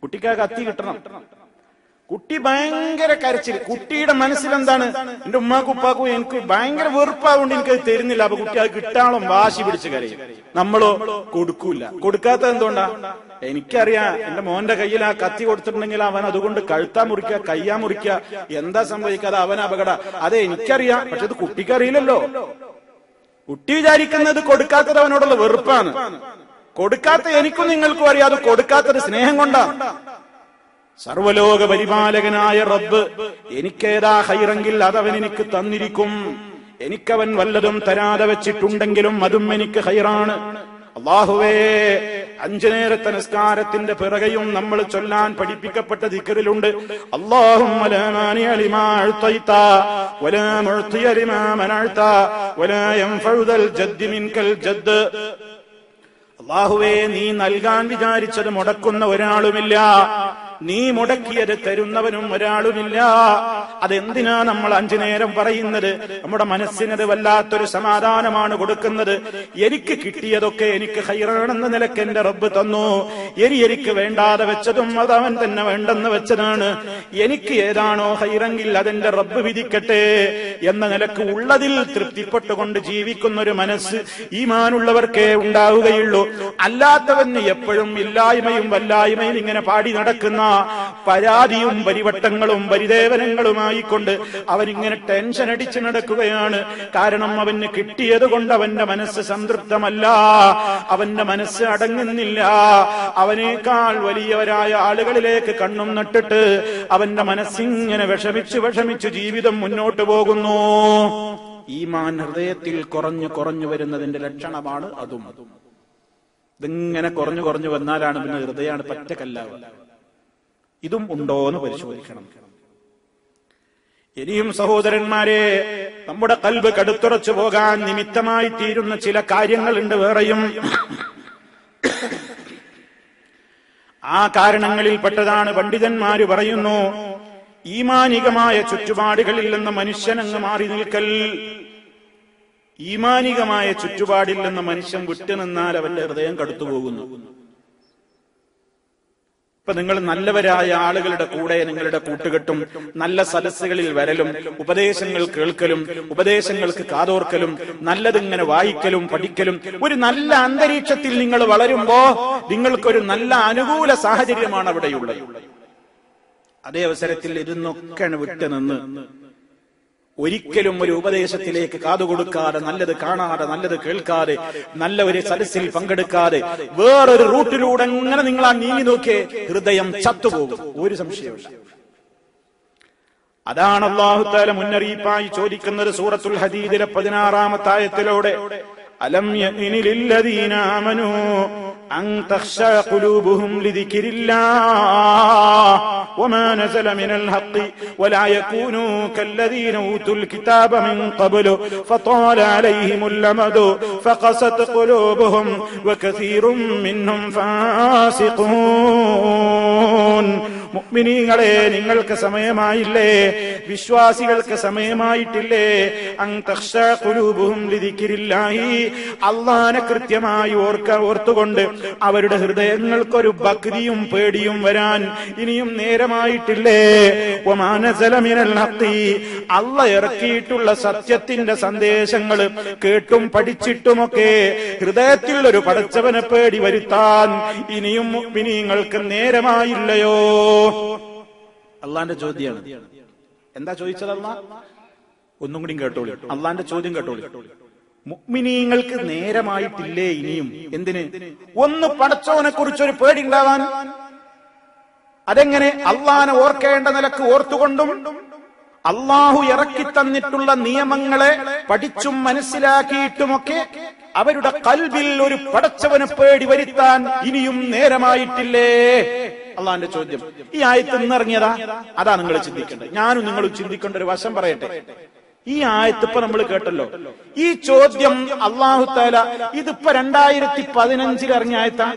കുട്ടിക്ക് ആ കത്തി കിട്ടണം. കുട്ടി ഭയങ്കര കരച്ചിൽ. കുട്ടിയുടെ മനസ്സിലെന്താണ്? എന്റെ ഉമ്മാക്കും ഉപ്പാക്കും എനിക്ക് ഭയങ്കര വെറുപ്പാകൊണ്ട് എനിക്കത് തരുന്നില്ല. അപ്പൊ കുട്ടി അത് കിട്ടാളും വാശി പിടിച്ച് കരയും. നമ്മളോ കൊടുക്കൂല. കൊടുക്കാത്തത് എന്തുകൊണ്ടാ? എനിക്കറിയാം എന്റെ മോന്റെ കയ്യിൽ ആ കത്തി കൊടുത്തിട്ടുണ്ടെങ്കിൽ അവൻ അതുകൊണ്ട് കഴുത്താ മുറിക്കുക, കയ്യാ മുറിക്കുക, എന്താ സംഭവിക്കാതെ അവൻ അപകട. അതെ എനിക്കറിയാം. പക്ഷെ അത് കുട്ടിക്കറിയില്ലല്ലോ. കുട്ടി വിചാരിക്കുന്നത് കൊടുക്കാത്തത് അവനോടുള്ള വെറുപ്പാണ്. കൊടുക്കാത്ത എനിക്കും നിങ്ങൾക്കും അറിയാം അത് കൊടുക്കാത്തത് സ്നേഹം കൊണ്ടാണ്. സർവലോക പരിപാലകനായ റബ്ബ് എനിക്കേതാ ഹൈറെങ്കിൽ അതവൻ എനിക്ക് തന്നിരിക്കും. എനിക്കവൻ വല്ലതും തരാതെ വെച്ചിട്ടുണ്ടെങ്കിലും അതും എനിക്ക് ഹൈറാണ്. അല്ലാഹുവേ, 5 നേരത്തെ നിസ്കാരത്തിന്റെ പിറകെയും നമ്മൾ ചൊല്ലാൻ പഠിപ്പിക്കപ്പെട്ട ദിക്റിലുണ്ട്, അല്ലാഹുമ്മ ലാ മാനിഅ ലിമാ അഅ്തൈത വലാ മുഅ്തിയ ലിമാ മനഅത വലാ യൻഫഉ ദൽ ജദ്ദി മിൻകൽ ജദ്ദ്. അല്ലാഹുവേ, നീ നൽകാൻ വിചാരിച്ചത് മുടക്കുന്ന ഒരാളുമില്ല, നീ മുടക്കിയത് തരുന്നവനും ഒരാളുമില്ല. അതെന്തിനാ നമ്മൾ 5 നേരം പറയുന്നത്? നമ്മുടെ മനസ്സിനത് വല്ലാത്തൊരു സമാധാനമാണ് കൊടുക്കുന്നത്. എനിക്ക് കിട്ടിയതൊക്കെ എനിക്ക് ഖൈറാണെന്ന നിലക്ക് എന്റെ റബ്ബ് തന്നു. എനിക്ക് വേണ്ടാതെ വെച്ചതും അത് അവൻ തന്നെ വേണ്ടെന്ന് വെച്ചതാണ്. എനിക്ക് ഏതാണോ ഖൈറെങ്കിൽ അതെന്റെ റബ്ബ് വിധിക്കട്ടെ എന്ന നിലക്ക് ഉള്ളതിൽ തൃപ്തിപ്പെട്ടുകൊണ്ട് ജീവിക്കുന്ന ഒരു മനസ്സ് ഈമാനുള്ളവർക്കേ ഉണ്ടാവുകയുള്ളൂ. അല്ലാത്തവന് എപ്പോഴും ഇല്ലായ്മയും വല്ലായ്മയും ഇങ്ങനെ പാടി നടക്കുന്ന പരാതിയും പരിവട്ടങ്ങളും പരിദേവനങ്ങളുമായിക്കൊണ്ട് അവനിങ്ങനെ ടെൻഷൻ അടിച്ചു നടക്കുകയാണ്. കാരണം അവന് കിട്ടിയത് കൊണ്ട് അവന്റെ മനസ്സ് സംതൃപ്തമല്ല, അവന്റെ മനസ്സ് അടങ്ങുന്നില്ല. അവനേക്കാൾ വലിയവരായ ആളുകളിലേക്ക് കണ്ണും നട്ടിട്ട് അവന്റെ മനസ്സിങ്ങനെ വിഷമിച്ചു ജീവിതം മുന്നോട്ട് പോകുന്നു. ഈമാൻ ഹൃദയത്തിൽ കുറഞ്ഞു വരുന്നതിന്റെ ലക്ഷണമാണ് അതും. ഇതിങ്ങനെ കുറഞ്ഞു വന്നാലാണ് പിന്നെ ഹൃദയമാണ് പറ്റക്കല്ലാവുക. ഇതും ഉണ്ടോ എന്ന് പരിശോധിക്കണം. ഇനിയും സഹോദരന്മാരെ, നമ്മുടെ ഖൽബ് കടുത്തുറച്ചു പോകാൻ നിമിത്തമായി തീരുന്ന ചില കാര്യങ്ങളുണ്ട് വേറെയും. ആ കാരണങ്ങളിൽപ്പെട്ടതാണ് പണ്ഡിതന്മാര് പറയുന്നു, ഈമാനികമായ ചുറ്റുപാടുകളിൽ നിന്ന് മനുഷ്യനങ്ങ് മാറി നിൽക്കൽ. ഈമാനികമായ ചുറ്റുപാടിൽ നിന്ന് മനുഷ്യൻ വിട്ടുനിന്നാൽ അവന്റെ ഹൃദയം കടുത്തുപോകുന്നു. ഇപ്പൊ നിങ്ങൾ നല്ലവരായ ആളുകളുടെ കൂടെ നിങ്ങളുടെ കൂട്ടുകെട്ടും നല്ല സദസ്സുകളിൽ വരലും ഉപദേശങ്ങൾ കേൾക്കലും ഉപദേശങ്ങൾക്ക് കാതോർക്കലും നല്ലതിങ്ങനെ വായിക്കലും പഠിക്കലും ഒരു നല്ല അന്തരീക്ഷത്തിൽ നിങ്ങൾ വളരുമ്പോ നിങ്ങൾക്കൊരു നല്ല അനുകൂല സാഹചര്യമാണ് അവിടെയുള്ളത്. അതേ അവസരത്തിൽ ഇരുന്നൊക്കെയാണ് വിട്ടുനിന്ന് ഒരിക്കലും ഒരു ഉപദേശത്തിലേക്ക് കാതുകൊടുക്കാതെ, നല്ലത് കാണാതെ, നല്ലത് കേൾക്കാതെ, നല്ല ഒരു സദസ്സിൽ പങ്കെടുക്കാതെ വേറൊരു റൂട്ടിലൂടെ അങ്ങനെ നിങ്ങൾ ആ നീങ്ങി നോക്കിയേ ഹൃദയം ചത്തുപോകും. ഒരു സംശയമില്ല. അതാണ് അല്ലാഹു തആല മുന്നറിയിപ്പായി ചോദിക്കുന്നത് സൂറത്തുൽ ഹദീദിലെ 16-ാമത്തെ ആയത്തിലൂടെ, അലം യഅ്നി ലില്ലദീന ആമനൂ അൻ തഖ്ശഅ ഖുലൂബുഹും ലിദിക്രില്ലാഹ് വമാ നസല മിനൽ ഹഖ് വലാ യകൂനൂ കല്ലദീന ഊതുൽ കിതാബ മിൻ ഖബ്ലു ഫതാല അലൈഹിമുൽ അമദു ഫഖസത് ഖുലൂബുഹും വകസീറും മിൻഹും ഫാസിഖൂൻ. മുഅ്മിനീങ്ങളെ, നിങ്ങൾക്ക് സമയമായില്ലേ? വിശ്വാസികൾക്ക് സമയമായിട്ടില്ലേ? അൻ തഖ്ശഅ ഖുലൂബുഹും ലിദിക്രില്ലാഹി, അല്ലാഹനെ കൃത്യമായി ഓർത്തുകൊണ്ട് അവരുടെ ഹൃദയങ്ങൾക്കൊരു ഭക്തിയും പേടിയും വരാൻ ഇനിയും നേരമായിട്ടില്ലേ? വമാ നസല മിനൽ ഹഖ്, അല്ലാഹ് ഇറക്കിയിട്ടുള്ള സത്യത്തിന്റെ സന്ദേശങ്ങൾ കേട്ടും പഠിച്ചിട്ടുമൊക്കെ ഹൃദയത്തിൽ ഒരു പടച്ചവനെ പേടി വരുത്താൻ ഇനിയും മുഅ്മിനീങ്ങൾക്ക് നേരമായില്ലയോ? അള്ളാന്റെ ചോദ്യമാണ്. എന്താ ചോദിച്ചത് അല്ലാഹ്? ഒന്നും കൂടി കേട്ടോളൂ. അള്ളാന്റെ ചോദ്യം കേട്ടോളൂ. മുഅ്മിനീങ്ങൾക്ക് നേരമായിട്ടില്ലേ ഇനിയും? എന്തിന്? ഒന്ന് പടച്ചവനെ കുറിച്ചൊരു പേടി ഉണ്ടാവാൻ. അതെങ്ങനെ? അള്ളാനെ ഓർക്കേണ്ട നിലക്ക് ഓർത്തുകൊണ്ടും അള്ളാഹു ഇറക്കി തന്നിട്ടുള്ള നിയമങ്ങളെ പഠിച്ചും മനസ്സിലാക്കിയിട്ടുമൊക്കെ അവരുടെ ഖൽബിൽ ഒരു പടച്ചവനെ പേടി വരുത്താൻ ഇനിയും നേരമായിട്ടില്ലേ? അള്ളാന്റെ ചോദ്യം. ഈ ആയത്ത് ഇന്നിറങ്ങിയതാ? അതാ നിങ്ങൾ ചിന്തിക്കേണ്ടത്. ഞാനും നിങ്ങളും ചിന്തിക്കേണ്ട ഒരു വശം പറയട്ടെ. ഈ ആയത്ത് ഇപ്പൊ നമ്മൾ കേട്ടല്ലോ. ഈ ചോദ്യം അല്ലാഹു തആല ഇതിപ്പോ 2015 ഇറങ്ങിയ ആയത്താ?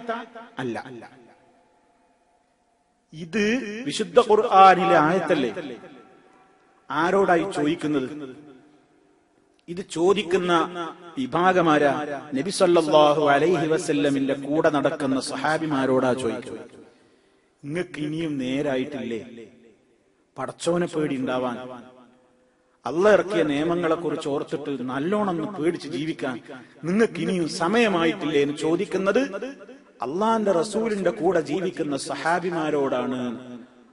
അല്ല, ഇത് വിശുദ്ധ ഖുർആനിലെ ആയത്തല്ലേ. ആരോടായി ചോദിക്കുന്നത്? ഇത് ചോദിക്കുന്ന വിഭാഗമാരാ? നബി സല്ലല്ലാഹു അലൈഹി വസല്ലമിന്റെ കൂടെ നടക്കുന്ന സഹാബിമാരോടാ ചോദിക്കുന്നത്. നിങ്ങൾക്ക് ഇനിയും നേരായിട്ടില്ലേ പടച്ചോനെ പേടി ഉണ്ടാവാൻ? അള്ളാഹ് ഇറക്കിയ നിയമങ്ങളെ കുറിച്ച് ഓർത്തിട്ട് നല്ലോണം പേടിച്ച് ജീവിക്കാൻ നിങ്ങൾക്ക് ഇനിയും സമയമായിട്ടില്ലേ എന്ന് ചോദിക്കുന്നത് അള്ളാന്റെ റസൂലിന്റെ കൂടെ ജീവിക്കുന്ന സഹാബിമാരോടാണ്.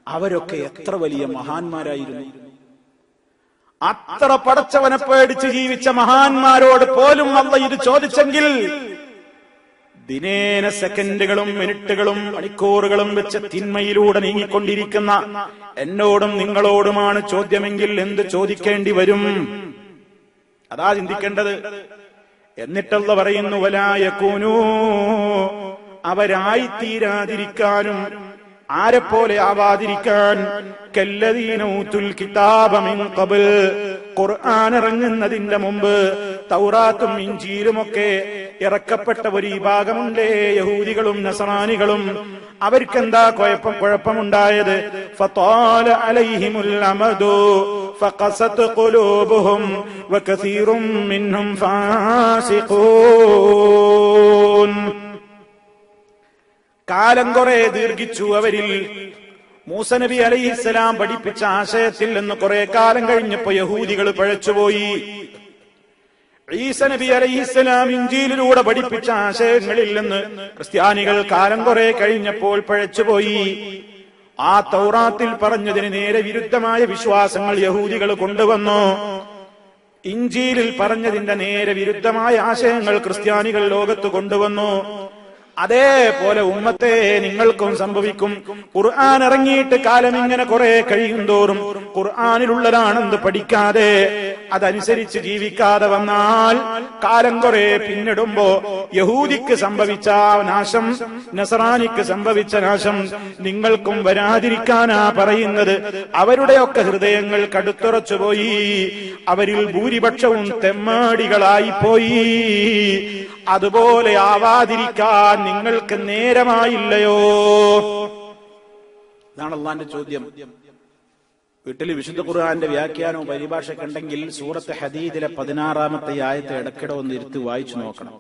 അവരൊക്കെ എത്ര വലിയ മഹാന്മാരായിരുന്നു! അത്ര പടച്ചവനെ പേടിച്ച് ജീവിച്ച മഹാന്മാരോട് പോലും അള്ളാഹ് ഇത് ചോദിച്ചെങ്കിൽ ദിനേന സെക്കൻഡുകളും മിനിറ്റുകളും മണിക്കൂറുകളും വെച്ച് തിന്മയിലൂടെ നീങ്ങിക്കൊണ്ടിരിക്കുന്ന എന്നോടും നിങ്ങളോടുമാണ് ചോദ്യമെങ്കിൽ എന്ത് ചോദിക്കേണ്ടി വരും? അതാ ചിന്തിക്കേണ്ടത്. എന്നിട്ടല്ല പറയുന്നു, വലാ യകൂനൂ, അവരായിത്തീരാതിരിക്കാനും ആരെപ്പോലെ ആവാതിരിക്കാൻ, കല്ലദീന ഊതുൽ കിതാബ മിൻ ഖബ്ൽ, ഖുർആൻ ഇറങ്ങുന്നതിന്റെ മുമ്പ് തൗറാത്തും ഇഞ്ചീലുമൊക്കെ ഇറക്കപ്പെട്ട ഒരു വിഭാഗമുണ്ടേ യഹൂദികളും നസറാനികളും, അവർക്കെന്താ കുഴപ്പമുണ്ടായത്? ഫതാല അലൈഹിമുൽ അമദു ഫഖസത് ഖുലൂബുഹും വകസീറും മിൻഹും ഫാസിഖൂൻ. കാലം കുറെ ദീർഘിച്ചു അവരിൽ. മൂസ നബി അലൈഹിസ്സലാം പഠിപ്പിച്ച ആശയത്തിൽ നിന്ന് കുറെ കാലം കഴിഞ്ഞപ്പോ യഹൂദികൾ പഴച്ചുപോയി. ഈസ നബി അലൈഹിസ്സലാം ഇഞ്ചീലിലൂടെ പഠിപ്പിച്ച ആശയങ്ങളിൽ നിന്ന് ക്രിസ്ത്യാനികൾ കാലം കുറെ കഴിഞ്ഞപ്പോൾ പഴച്ചുപോയി. ആ തൗറാത്തിൽ പറഞ്ഞതിന് നേരെ വിരുദ്ധമായ വിശ്വാസങ്ങൾ യഹൂദികൾ കൊണ്ടുവന്നു. ഇഞ്ചീലിൽ പറഞ്ഞതിന്റെ നേരെ വിരുദ്ധമായ ആശയങ്ങൾ ക്രിസ്ത്യാനികൾ ലോകത്ത് കൊണ്ടുവന്നു. അതേപോലെ ഉമ്മത്തെ നിങ്ങൾക്കും സംഭവിക്കും. ഖുർആൻ ഇറങ്ങിയിട്ട് കാലം ഇങ്ങനെ കുറെ കഴിയുന്തോറും ഖുർആനിലുള്ളതാണെന്ന് പഠിക്കാതെ അതനുസരിച്ച് ജീവിക്കാതെ വന്നാൽ കാലം കുറെ പിന്നിടുമ്പോ യഹൂദിക്ക് സംഭവിച്ച നാശം, നസറാനിക്ക് സംഭവിച്ച നാശം നിങ്ങൾക്കും വരാതിരിക്കാനാ പറയുന്നത്. അവരുടെയൊക്കെ ഹൃദയങ്ങൾ കടുത്തുറച്ചുപോയി. അവരിൽ ഭൂരിപക്ഷവും തെമ്മാടികളായിപ്പോയി. അതുപോലെ ആവാതിരിക്കാൻ നിങ്ങൾക്ക് നേരമായില്ലയോ? ഇതാണ് അള്ളാന്റെ ചോദ്യം. വീട്ടിൽ വിശുദ്ധ ഖുർആന്റെ വ്യാഖ്യാനവും പരിഭാഷയൊക്കെ ഉണ്ടെങ്കിൽ സൂറത്ത് ഹദീദിലെ 16-ാമത്തെ ആയത്തെ ഇടയ്ക്കിടെ ഒന്ന് ഇരുത്തി വായിച്ചു നോക്കണം.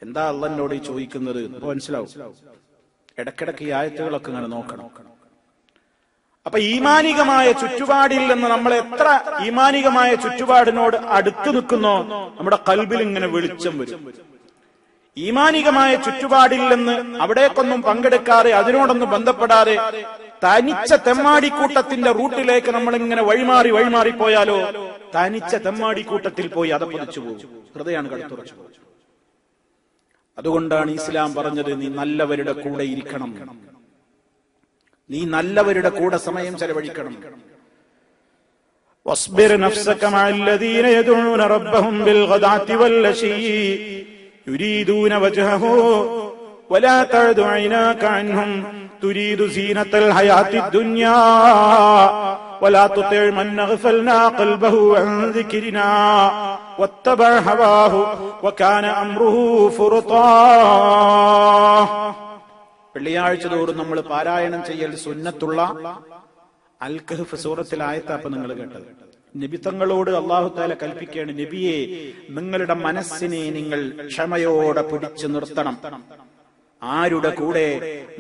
എന്താ അള്ളാഹിനോട് ചോദിക്കുന്നത് മനസ്സിലാവും. ഇടയ്ക്കിടയ്ക്ക് ഈ ആയത്തുകളൊക്കെ ഇങ്ങനെ നോക്കണം. അപ്പൊ ഈമാനികമായ ചുറ്റുപാടിൽ നിന്ന് നമ്മൾ എത്ര ഈമാനികമായ ചുറ്റുപാടിനോട് അടുത്തു നിൽക്കുന്നോ നമ്മുടെ കൽബിൽ ഇങ്ങനെ വെളിച്ചം വരും. ഈമാനികമായ ചുറ്റുപാടിൽ നിന്ന് അവിടേക്കൊന്നും പങ്കെടുക്കാതെ അതിനോടൊന്നും ബന്ധപ്പെടാതെ തനിച്ച തെമ്മാടിക്കൂട്ടത്തിന്റെ റൂട്ടിലേക്ക് നമ്മളിങ്ങനെ വഴിമാറി പോയാലോ തനിച്ച തെമ്മാടിക്കൂട്ടത്തിൽ പോയി അതപ്പതിച്ചു പോകും. ഹൃദയമാണ് കടുത്തുറച്ചു പോകും. അതുകൊണ്ടാണ് ഇസ്ലാം പറഞ്ഞത് നീ നല്ലവരുടെ കൂടെ ഇരിക്കണം, നീ നല്ലവരുടെ കൂടെ സമയം ചെലവഴിക്കണം. വസ്ബിർ നഫ്സക മഅല്ലദീന യദഊന റബ്ബഹും ബിൽഗദാത്തി വല്ലശീ യുരീദൂന വജ്ഹഹു വലാ തഅദു ഐനാക അൻഹും തുരീദു സീനത്തൽ ഹയാത്തിദ് ദുനിയാ വലാ തുതിഅ മൻ അഗ്ഫൽനാ ഖൽബഹു അൻ ദിക്രിനാ വത്തബഅ ഹവാഹു വകാന അംറുഹു ഫുർതാ. വെള്ളിയാഴ്ച തോറും നമ്മൾ പാരായണം ചെയ്യൽ സുന്നത്തുള്ള അൽ കഹ്ഫ് സൂറത്തിലെ ആയത്താപ്പ് നിങ്ങൾ കേട്ടത്. നബി തങ്ങളോട് അല്ലാഹു തആല കൽപ്പിക്കുകയാണ്, നബിയെ നിങ്ങളുടെ മനസ്സിനെ നിങ്ങൾ ക്ഷമയോടെ പിടിച്ചു നിർത്തണം. ആരുടെ കൂടെ?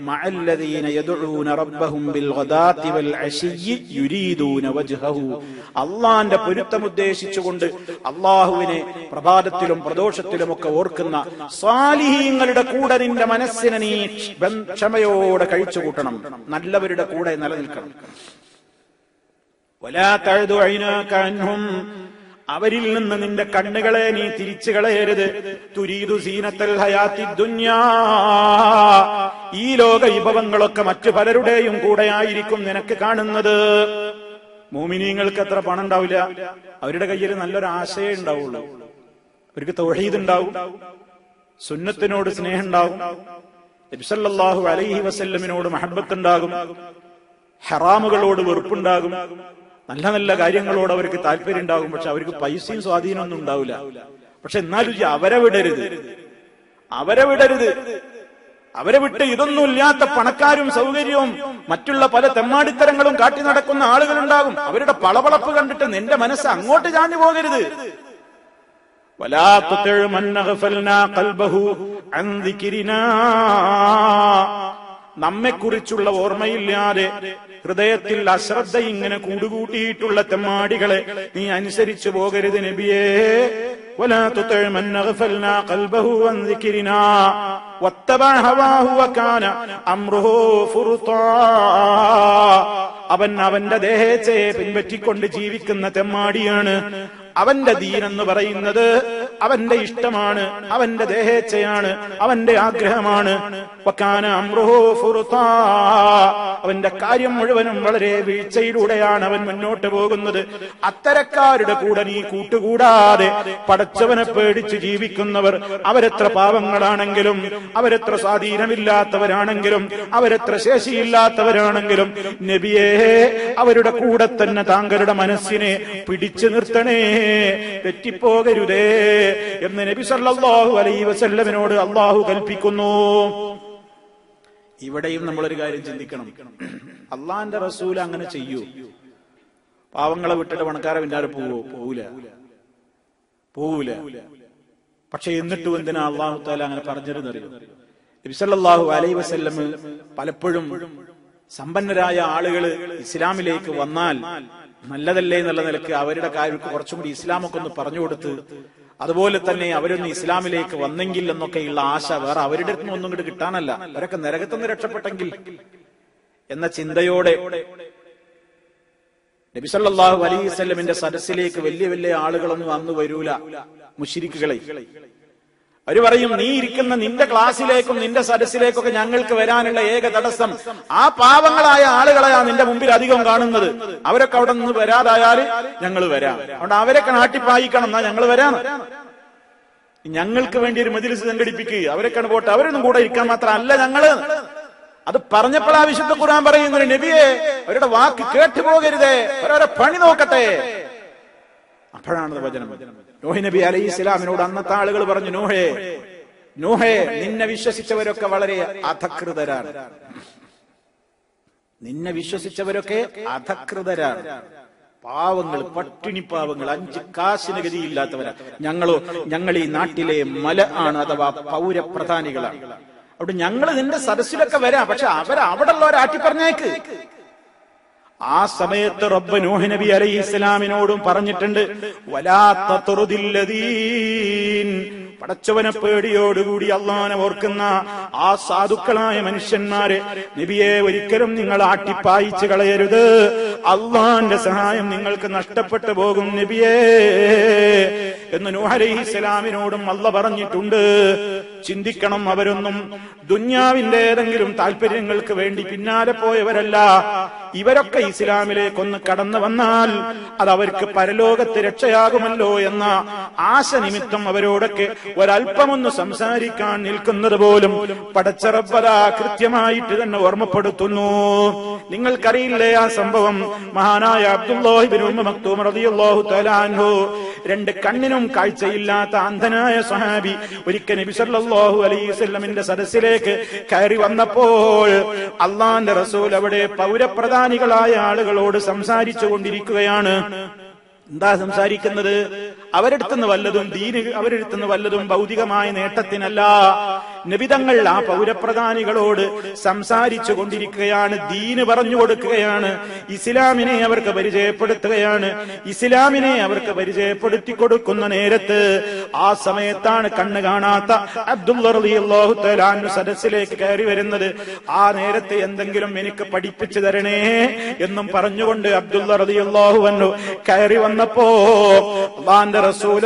മഅല്ലദീന യദഊന റബ്ബഹും ബിൽഗദാത്തി വൽ അശിയ്യി യുരീദൂന വജ്ഹഹു. അല്ലാഹുവിന്റെ പൊരുത്തം ഉദ്ദേശിച്ചുകൊണ്ട് അല്ലാഹുവിനെ പ്രഭാതത്തിലും പ്രദോഷത്തിലുമൊക്കെ ഓർക്കുന്ന സാലിഹീങ്ങളുടെ കൂടെ നിന്റെ മനസ്സിനെ നീ ക്ഷമയോടെ കഴിച്ചുകൂട്ടണം, നല്ലവരുടെ കൂടെ നിലനിൽക്കണം. വലാ തഅദു ഐനാക അൻഹും, അവരിൽ നിന്ന് നിന്റെ കണ്ണുകളെ നീ തിരിച്ചു കളയരുത്. തുരീദു സീനത്തൽ ഹയാത്തിദ് ദുനിയാ, ഈ ലോക വിഭവങ്ങളൊക്കെ മറ്റു പലരുടെയും കൂടെയായിരിക്കും നിനക്ക് കാണുന്നത്. മോമിനീങ്ങൾക്ക് അത്ര പണം ഉണ്ടാവില്ല, അവരുടെ കയ്യിൽ നല്ലൊരു ആശയം ഉണ്ടാവുള്ളൂ. അവർക്ക് തൗഹീദ് ഉണ്ടാവും, സുന്നത്തിനോട് സ്നേഹം ഉണ്ടാവും, നബി സല്ലല്ലാഹു അലൈഹി വസല്ലമിനോട് മഹബ്ബത്ത് ഉണ്ടാകും, ഹറാമുകളോട് വെറുപ്പുണ്ടാകും, നല്ല നല്ല കാര്യങ്ങളോട് അവർക്ക് താല്പര്യം ഉണ്ടാകും. പക്ഷെ അവർക്ക് പൈസയും സ്വാധീനമൊന്നും ഉണ്ടാവില്ല. പക്ഷെ എന്നാലും അവരെ വിടരുത്. അവരെ വിട്ട് ഇതൊന്നും ഇല്ലാത്ത പണക്കാരും സൗകര്യവും മറ്റുള്ള പല തെമ്മാടിത്തരങ്ങളും കാട്ടി നടക്കുന്ന ആളുകളുണ്ടാകും. അവരുടെ പളപളപ്പ് കണ്ടിട്ട് നിന്റെ മനസ്സ് അങ്ങോട്ട് ചാഞ്ഞു പോകരുത്. വലാ തുതിഅ മൻ അഗ്ഫൽനാ ഖൽബഹു അൻ ദിക്രിനാ, നമ്മെക്കുറിച്ചുള്ള ഓർമ്മയില്ലാതെ ഹൃദയത്തിൽ അശ്രദ്ധ ഇങ്ങനെ കൂടുകൂട്ടിയിട്ടുള്ള തെമ്മാടികളെ നീ അനുസരിച്ചു പോകരുത് നബിയേ. വലാ തുതിഅ മൻ അഗ്ഫൽനാ ഖൽബഹു അൻ ദിക്രിനാ വത്തബഅ ഹവാഹു വകാന അംറുഹു ഫുർതാ. അവൻ അവന്റെ ദേഹേച്ഛയെ പിൻപറ്റിക്കൊണ്ട് ജീവിക്കുന്ന തെമ്മാടിയാണ്. അവന്റെ ദീനെന്ന് പറയുന്നത് അവന്റെ ഇഷ്ടമാണ്, അവന്റെ ദേഹേച്ഛയാണ്, അവന്റെ ആഗ്രഹമാണ്. വകാന അംറുഹു ഫുർതാ, അവന്റെ കാര്യം മുഴുവനും വളരെ വീഴ്ചയിലൂടെയാണ് അവൻ മുന്നോട്ട് പോകുന്നത്. അത്തരക്കാരുടെ കൂടെ നീ കൂട്ടുകൂടാതെ പടച്ചവനെ പേടിച്ച് ജീവിക്കുന്നവർ, അവരെത്ര പാവങ്ങളാണെങ്കിലും, അവരെത്ര സ്വാധീനമില്ലാത്തവരാണെങ്കിലും, അവരെത്ര ശേഷിയില്ലാത്തവരാണെങ്കിലും നബിയേ അവരുടെ കൂടെ തന്നെ താങ്കളുടെ മനസ്സിനെ പിടിച്ചു നിർത്തണേ, തെറ്റിപ്പോകരുതേ. എന്ന് നബി സല്ലല്ലാഹു അലൈഹി വസല്ലമിനോട് അള്ളാഹു കൽപ്പിക്കുന്നു. ഇവിടെയും നമ്മളൊരു കാര്യം ചിന്തിക്കണം. അള്ളാന്റെ റസൂൽ അങ്ങനെ ചെയ്യൂ? പാവങ്ങളെ വിട്ടിട്ട് പണക്കാരെ പിന്നാലെ പോവൂല. പക്ഷെ എന്നിട്ടും എന്തിനാ അള്ളാഹു തആല അങ്ങനെ പറഞ്ഞിരുന്നറിയോ? നബി സല്ലല്ലാഹു അലൈഹി വസല്ലം പലപ്പോഴും സമ്പന്നരായ ആളുകൾ ഇസ്ലാമിലേക്ക് വന്നാൽ നല്ലതല്ലേ എന്നുള്ള നിലക്ക് അവരുടെ കാര്യങ്ങൾക്ക് കുറച്ചും കൂടി ഇസ്ലാമൊക്കെ ഒന്ന് പറഞ്ഞു കൊടുത്ത്, അതുപോലെ തന്നെ അവരൊന്ന് ഇസ്ലാമിലേക്ക് വന്നെങ്കിൽ എന്നൊക്കെയുള്ള ആശ വേറെ അവരുടെ അടുത്ത് ഒന്നും കൂടി കിട്ടാനല്ല, അവരൊക്കെ നരകത്തുനിന്ന് രക്ഷപ്പെട്ടെങ്കിൽ എന്ന ചിന്തയോടെ നബി സല്ലല്ലാഹു അലൈഹി വസല്ലമിന്റെ സദസ്സിലേക്ക് വലിയ വലിയ ആളുകളൊന്നും അന്ന് വരൂല. മുശ്രിക്കുകളെ അവര് പറയും, നീ ഇരിക്കുന്ന നിന്റെ ക്ലാസ്സിലേക്കും നിന്റെ സദസ്സിലേക്കൊക്കെ ഞങ്ങൾക്ക് വരാനുള്ള ഏക തടസ്സം ആ പാവങ്ങളായ ആളുകളെയാ നിന്റെ മുമ്പിൽ അധികം കാണുന്നത്. അവരൊക്കെ അവിടെ നിന്ന് വരാതായാല് ഞങ്ങൾ വരാം, അതുകൊണ്ട് അവരൊക്കെ നാട്ടിപ്പായിക്കണം എന്നാ ഞങ്ങൾ വരാം. ഞങ്ങൾക്ക് വേണ്ടി ഒരു മജ്‌ലിസ് സംഘടിപ്പിക്കുക, അവരൊക്കെ പോട്ടെ, അവരൊന്നും കൂടെ ഇരിക്കാൻ മാത്രമല്ല ഞങ്ങള്. അത് പറഞ്ഞപ്പോൾ ആ വിശുദ്ധ ഖുർആൻ പറയുന്നു, നബിയെ അവരുടെ വാക്ക് കേട്ടുപോകരുതേ, അവരവരെ പണി നോക്കട്ടെ. അപ്പോഴാണ് വചനം. നൂഹ് നബി അലൈഹി ഇസ്ലാമിനോട് അന്നത്തെ ആളുകൾ പറഞ്ഞു, നൂഹേ നിന്നെ വിശ്വസിച്ചവരൊക്കെ വളരെ അധകൃതരാണ്, നിന്നെ വിശ്വസിച്ചവരൊക്കെ അധകൃതരാണ്, പാവങ്ങൾ, പട്ടിണി പാവങ്ങൾ, 5 കാശിന് ഗതിയില്ലാത്തവരാ. ഞങ്ങൾ ഈ നാട്ടിലെ മല ആണ്, അഥവാ പൗരപ്രധാനികളാണ്. അവിടെ ഞങ്ങൾ നിന്റെ സദസ്സിലൊക്കെ വരാം, പക്ഷെ അവിടെ ഉള്ളവരെ ആട്ടിപ്പറഞ്ഞേക്ക്. ആ സമയത്ത് റബ്ബ് നൂഹ് നബി അലൈഹി ഇസ്ലാമിനോടും പറഞ്ഞിട്ടുണ്ട്, വലാ തത്റുദില്ലദീൻ, പടച്ചവനെ പേടിയോടുകൂടി അള്ളാനെ ഓർക്കുന്ന ആ സാധുക്കളായ മനുഷ്യന്മാരെ നബിയെ ഒരിക്കലും നിങ്ങൾ ആട്ടിപ്പായിച്ചു കളയരുത്, അള്ളാന്റെ സഹായം നിങ്ങൾക്ക് നഷ്ടപ്പെട്ടു പോകും നബിയേ എന്ന് നൂഹ് അലൈഹി ഇസ്ലാമിനോടും അള്ളാഹ് പറഞ്ഞിട്ടുണ്ട്. ചിന്തിക്കണം, അവരൊന്നും ദുന്യാവിന്റെ ഏതെങ്കിലും താല്പര്യങ്ങൾക്ക് വേണ്ടി പിന്നാലെ പോയവരല്ല. ഇവരൊക്കെ ഇസ്ലാമിലേക്കൊന്ന് കടന്നു വന്നാൽ അത് അവർക്ക് പരലോകത്ത് രക്ഷയാകുമല്ലോ എന്ന ആശ നിമിത്തം അവരോടൊക്കെ ഒരല്പമൊന്ന് സംസാരിക്കാൻ നിൽക്കുന്നത് പോലും പടച്ച റബ്ബ് കൃത്യമായിട്ട് തന്നെ ഓർമ്മപ്പെടുത്തുന്നു. നിങ്ങൾക്കറിയില്ലേ ആ സംഭവം? മഹാനായ അബ്ദുല്ലാഹി ഇബ്നു ഉമ്മ മക്തൂം റളിയല്ലാഹു തആല അൻഹു, 2 കണ്ണിനും കാഴ്ചയില്ലാത്ത അന്ധനായ സ്വഹാബി ഒരിക്കൽ നബി സല്ലല്ലാഹു അലൈഹി വസല്ലമിന്റെ സദസ്സിലേക്ക് കയറി വന്നപ്പോൾ അള്ളാന്റെ റസൂൽ അവിടെ പൗരപ്രധാനികളായ ആളുകളോട് സംസാരിച്ചു കൊണ്ടിരിക്കുകയാണ്. എന്താ സംസാരിക്കുന്നത്? അവരെടുത്തുനിന്ന് വല്ലതും ഭൗതികമായ നേട്ടത്തിനല്ല. നബിതങ്ങൾ ആ പൗരപ്രധാനികളോട് സംസാരിച്ചു കൊണ്ടിരിക്കുകയാണ്, ദീന് പറഞ്ഞു കൊടുക്കുകയാണ്, ഇസ്ലാമിനെ അവർക്ക് പരിചയപ്പെടുത്തുകയാണ്. ഇസ്ലാമിനെ അവർക്ക് പരിചയപ്പെടുത്തി കൊടുക്കുന്ന നേരത്ത് ആ സമയത്താണ് കണ്ണ് കാണാത്ത അബ്ദുല്ലാഹ് റളിയല്ലാഹു തആല അൻഹു സദസ്സിലേക്ക് കയറി വരുന്നത്. ആ നേരത്തെ എന്തെങ്കിലും എനിക്ക് പഠിപ്പിച്ചു തരണേ എന്നും പറഞ്ഞുകൊണ്ട് അബ്ദുല്ലാഹ് റളിയല്ലാഹു അൻഹു കയറി വന്നപ്പോ അല്ലാഹുവിന്റെ റസൂൽ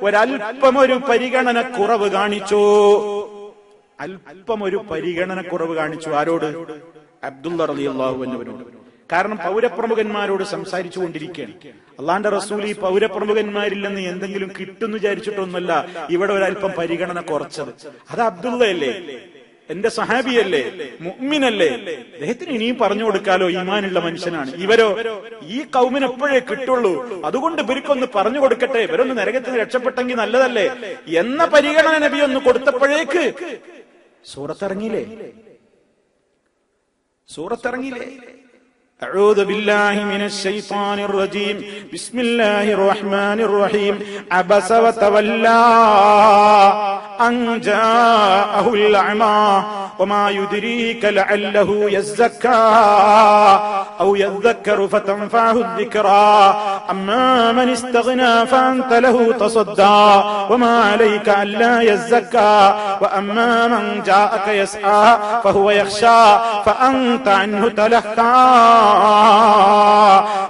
ഒരൽപ്പമൊരു പരിഗണന കുറവ് കാണിച്ചു. അല്പമൊരു പരിഗണന കുറവ് കാണിച്ചു. ആരോട്? അബ്ദുല്ലാഹ് റളിയല്ലാഹു അൻഹുവിനോട്. കാരണം പൗരപ്രമുഖന്മാരോട് സംസാരിച്ചു കൊണ്ടിരിക്കുകയാണ്. അള്ളാന്റെ റസൂൽ ഈ പൗരപ്രമുഖന്മാരിൽ നിന്ന് എന്തെങ്കിലും കിട്ടുന്നു വിചാരിച്ചിട്ടൊന്നുമല്ല ഇവിടെ ഒരല്പം പരിഗണന കുറച്ചത്. അത് അബ്ദുള്ളയല്ലേ, എന്റെ സഹാബിയല്ലേ, മുഅ്മിനല്ലേ, അദ്ദേഹത്തിന് ഇനിയും പറഞ്ഞു കൊടുക്കാലോ, ഈമാനുള്ള മനുഷ്യനാണ്. ഇവരോ ഈ കൗമിന് എപ്പോഴേ കിട്ടുള്ളൂ, അതുകൊണ്ട് ഇവർക്കൊന്ന് പറഞ്ഞു കൊടുക്കട്ടെ, ഇവരൊന്ന് നരകത്തിന് രക്ഷപ്പെട്ടെങ്കിൽ നല്ലതല്ലേ എന്ന പരിഗണന നബി ഒന്ന് കൊടുത്തപ്പോഴേക്ക് സൂറത്തിറങ്ങിയില്ലേ? أعوذ بالله من الشيطان الرجيم بسم الله الرحمن الرحيم عبس وتولى أن جاءه الأعمى وما يدريك لعله يزكى أو يذكر فتنفعه الذكرى أما من استغنى فأنت له تصدى وما عليك ألا يزكى وأما من جاءك يسعى فهو يخشى فأنت عنه تلهى.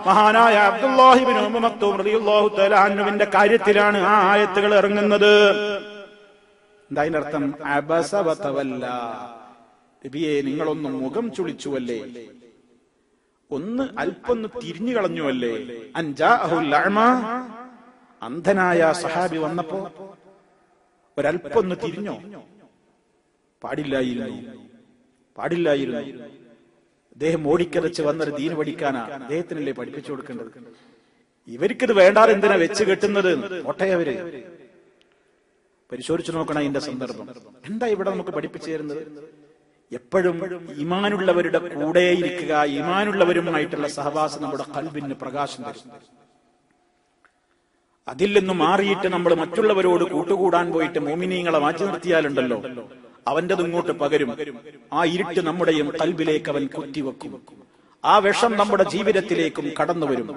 മഹാനായ അബ്ദുല്ലാഹി ഇബ്നു ഉമ്മ മക്തൂം റളിയല്ലാഹു തആല അൻഹുവിന്റെ കാര്യത്തിലാണ് ആ ആയത്തുകൾ ഇറങ്ങുന്നത്. എന്താ അതിന്റെ അർത്ഥം? അബസ വതവല്ല, നബിയെ നിങ്ങളൊന്ന് മുഖം ചുളിച്ചുവല്ലേ, ഒന്ന് അല്പൊന്ന് തിരിഞ്ഞു കളഞ്ഞുവല്ലേ. അൻജാഅഹുൽ അഅമ, അന്ധനായ സഹാബി വന്നപ്പോ ഒരല്പൊന്ന് തിരിഞ്ഞോ? പാടില്ലായിരുന്നു. അദ്ദേഹം ഓടിക്കതച്ച് വന്നൊരു ദീന് പഠിക്കാനാ, അദ്ദേഹത്തിനല്ലേ പഠിപ്പിച്ചു കൊടുക്കേണ്ടത്. ഇവർക്കിത് വേണ്ടാതെ എന്തിനാ വെച്ച് കെട്ടുന്നത്? ഒട്ടയവര് പരിശോധിച്ചു നോക്കണം ഇതിന്റെ സന്ദർഭം. എന്താ ഇവിടെ നമുക്ക് പഠിപ്പിച്ചു തരുന്നത്? എപ്പോഴും ഈമാനുള്ളവരുടെ കൂടെ ഇരിക്കുക, ഈമാനുള്ളവരുമായിട്ടുള്ള സഹവാസം നമ്മുടെ ഖൽബിന് പ്രകാശം തരും. അതിൽ നിന്ന് മാറിയിട്ട് നമ്മൾ മറ്റുള്ളവരോട് കൂട്ടുകൂടാൻ പോയിട്ട് മോമിനീങ്ങളെ മാറ്റി നിർത്തിയാലുണ്ടല്ലോ, അവന്റെത് ഇങ്ങോട്ട് പകരും. ആ ഇരുട്ട് നമ്മുടെയും ഖൽബിലേക്ക് അവൻ കുത്തിവെക്കും. ആ വിഷം നമ്മുടെ ജീവിതത്തിലേക്കും കടന്നു വരും.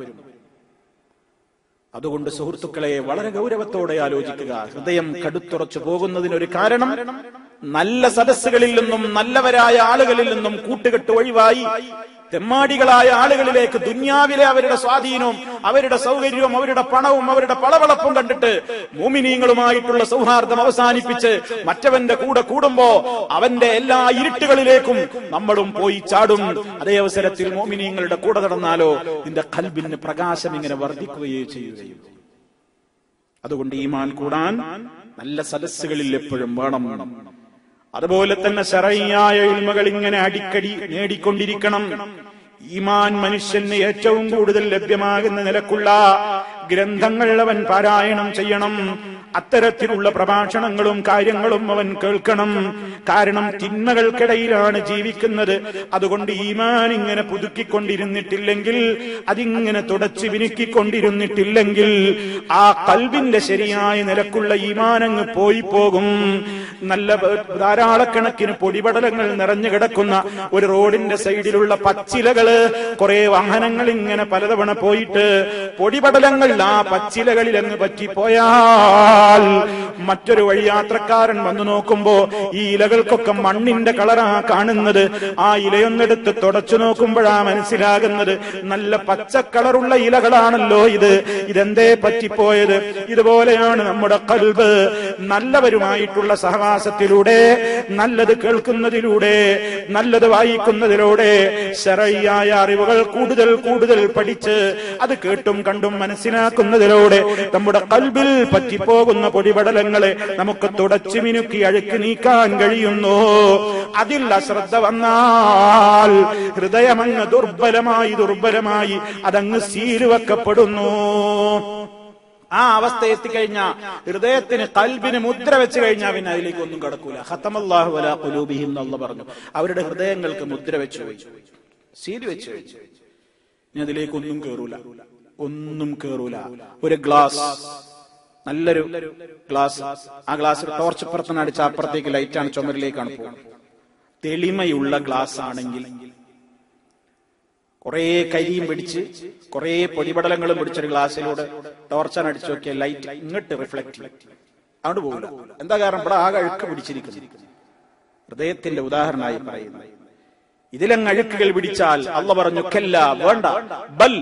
അതുകൊണ്ട് സുഹൃത്തുക്കളെ, വളരെ ഗൗരവത്തോടെ ആലോചിക്കുക. ഹൃദയം കടുത്തുറച്ചു പോകുന്നതിനൊരു കാരണം നല്ല സദസ്സുകളിൽ നിന്നും നല്ലവരായ ആളുകളിൽ നിന്നും കൂട്ടുകെട്ട് ഒഴിവായി തെമ്മാടികളായ ആളുകളിലേക്ക് ദുന്യാവിലെ അവരുടെ സ്വാധീനവും അവരുടെ സൗകര്യവും അവരുടെ പണവും അവരുടെ പളവളപ്പും കണ്ടിട്ട് മോമിനീങ്ങളുമായിട്ടുള്ള സൗഹാർദ്ദം അവസാനിപ്പിച്ച് മറ്റവന്റെ കൂടെ കൂടുമ്പോ അവന്റെ എല്ലാ ഇരുട്ടുകളിലേക്കും നമ്മളും പോയി ചാടും. അതേ അവസരത്തിൽ മോമിനീങ്ങളുടെ കൂടെ നടന്നാലോ നിന്റെ ഖൽബിന് പ്രകാശം ഇങ്ങനെ വർദ്ധിക്കുകയേ ചെയ്യുകയും. അതുകൊണ്ട് ഈമാൻ കൂടാൻ നല്ല സദസ്സുകളിൽ എപ്പോഴും വേണം. അതുപോലെ തന്നെ ശറഈയായ ഇൽമുകൾ ഇങ്ങനെ അടിക്കടി നേടിക്കൊണ്ടിരിക്കണം. ഈമാൻ മനുഷ്യന് ഏറ്റവും കൂടുതൽ ലഭ്യമാകുന്ന നിലക്കുള്ള ഗ്രന്ഥങ്ങൾ അവൻ പാരായണം ചെയ്യണം. അത്തരത്തിലുള്ള പ്രഭാഷണങ്ങളും കാര്യങ്ങളും അവൻ കേൾക്കണം. കാരണം തിന്മകൾക്കിടയിലാണ് ജീവിക്കുന്നത്. അതുകൊണ്ട് ഈമാൻ ഇങ്ങനെ പുതുക്കിക്കൊണ്ടിരുന്നിട്ടില്ലെങ്കിൽ, അതിങ്ങനെ തുടച്ചു വിനുക്കിക്കൊണ്ടിരുന്നിട്ടില്ലെങ്കിൽ ആ ഖൽബിന്റെ ശരിയായ നിലക്കുള്ള ഈമാൻ അങ്ങ് പോയി പോകും. നല്ല ധാരാളക്കണക്കിന് പൊടിപടലങ്ങൾ നിറഞ്ഞു കിടക്കുന്ന ഒരു റോഡിന്റെ സൈഡിലുള്ള പച്ചിലകള്, കുറെ വാഹനങ്ങൾ ഇങ്ങനെ പലതവണ പോയിട്ട് പൊടിപടലങ്ങൾ ആ പച്ചിലകളിൽ അങ്ങ് പറ്റിപ്പോയാൽ മറ്റൊരു വഴിയാത്രക്കാരൻ വന്നു നോക്കുമ്പോ ഈ ഇലകൾക്കൊക്കെ മണ്ണിന്റെ കളറാ കാണുന്നത്. ആ ഇലയൊന്നെടുത്ത് തുടച്ചു നോക്കുമ്പോഴാ മനസ്സിലാകുന്നത് നല്ല പച്ചക്കളറുള്ള ഇലകളാണല്ലോ ഇതെന്തേ പറ്റിപ്പോയത്? ഇതുപോലെയാണ് നമ്മുടെ ഖൽബ്. നല്ലവരുമായിട്ടുള്ള സഹവാസത്തിലൂടെ, നല്ലത് കേൾക്കുന്നതിലൂടെ, നല്ലത് വായിക്കുന്നതിലൂടെ, ശറഈയായ അറിവുകൾ കൂടുതൽ കൂടുതൽ പഠിച്ച് അത് കേട്ടും കണ്ടും മനസ്സിലാക്കുന്നതിലൂടെ നമ്മുടെ ഖൽബിൽ പറ്റിപ്പോകുന്ന പൊടിപടലങ്ങളെ നമുക്ക് തുടച്ചു മിനുക്കി അഴുക്ക് നീക്കാൻ കഴിയുന്നു. അതിൽ അശ്രദ്ധ വന്നാൽ ഹൃദയമങ്ങ് ദുർബലമായി അതങ്ങ് സീലുവെക്കപ്പെടുന്നു. ആ അവസ്ഥ എത്തിക്കഴിഞ്ഞാൽ ഹൃദയത്തിന് ഖൽബിന് മുദ്ര വെച്ച് കഴിഞ്ഞാൽ പിന്നെ അതിലേക്ക് ഒന്നും കടക്കൂല. ഖതമല്ലാഹു അലാ ഖുലൂബിഹിം എന്ന് പറഞ്ഞ് അവരുടെ ഹൃദയങ്ങൾക്ക് മുദ്ര വെച്ചു, സീൽ വെച്ചു. ഇനി അതിലേക്ക് ഒന്നും കേറൂല. ഒരു ഗ്ലാസ്, നല്ലൊരു ഗ്ലാസ്, ആ ഗ്ലാസ് ടോർച്ച് പുറത്തുനിന്ന് അടിച്ച അപ്പുറത്തേക്ക് ലൈറ്റാണ്, ചുമരിലേക്കാണ് പോകുന്നത്. തെളിമയുള്ള ഗ്ലാസ് ആണെങ്കിൽ കുറെ കരിയും പിടിച്ച് കുറെ പൊടിപടലങ്ങളും പിടിച്ചൊരു ഗ്ലാസ്സിലൂടെ ടോർച്ചാൻ അടിച്ചു നോക്കിയ ലൈറ്റ് ഇങ്ങോട്ട് റിഫ്ലക്ട് ചെയ്യും, അവിടെ പോകില്ല. എന്താ കാരണം? ഇവിടെ ആകെ അഴുക്ക് പിടിച്ചിരിക്കുന്നു. ഹൃദയത്തിന്റെ ഉദാഹരണമായി പറയുന്നത്. ഇതിലങ്ങ് അഴുക്കുകൾ പിടിച്ചാൽ അള്ളാഹു പറഞ്ഞു കല്ല, വേണ്ട, ബൽ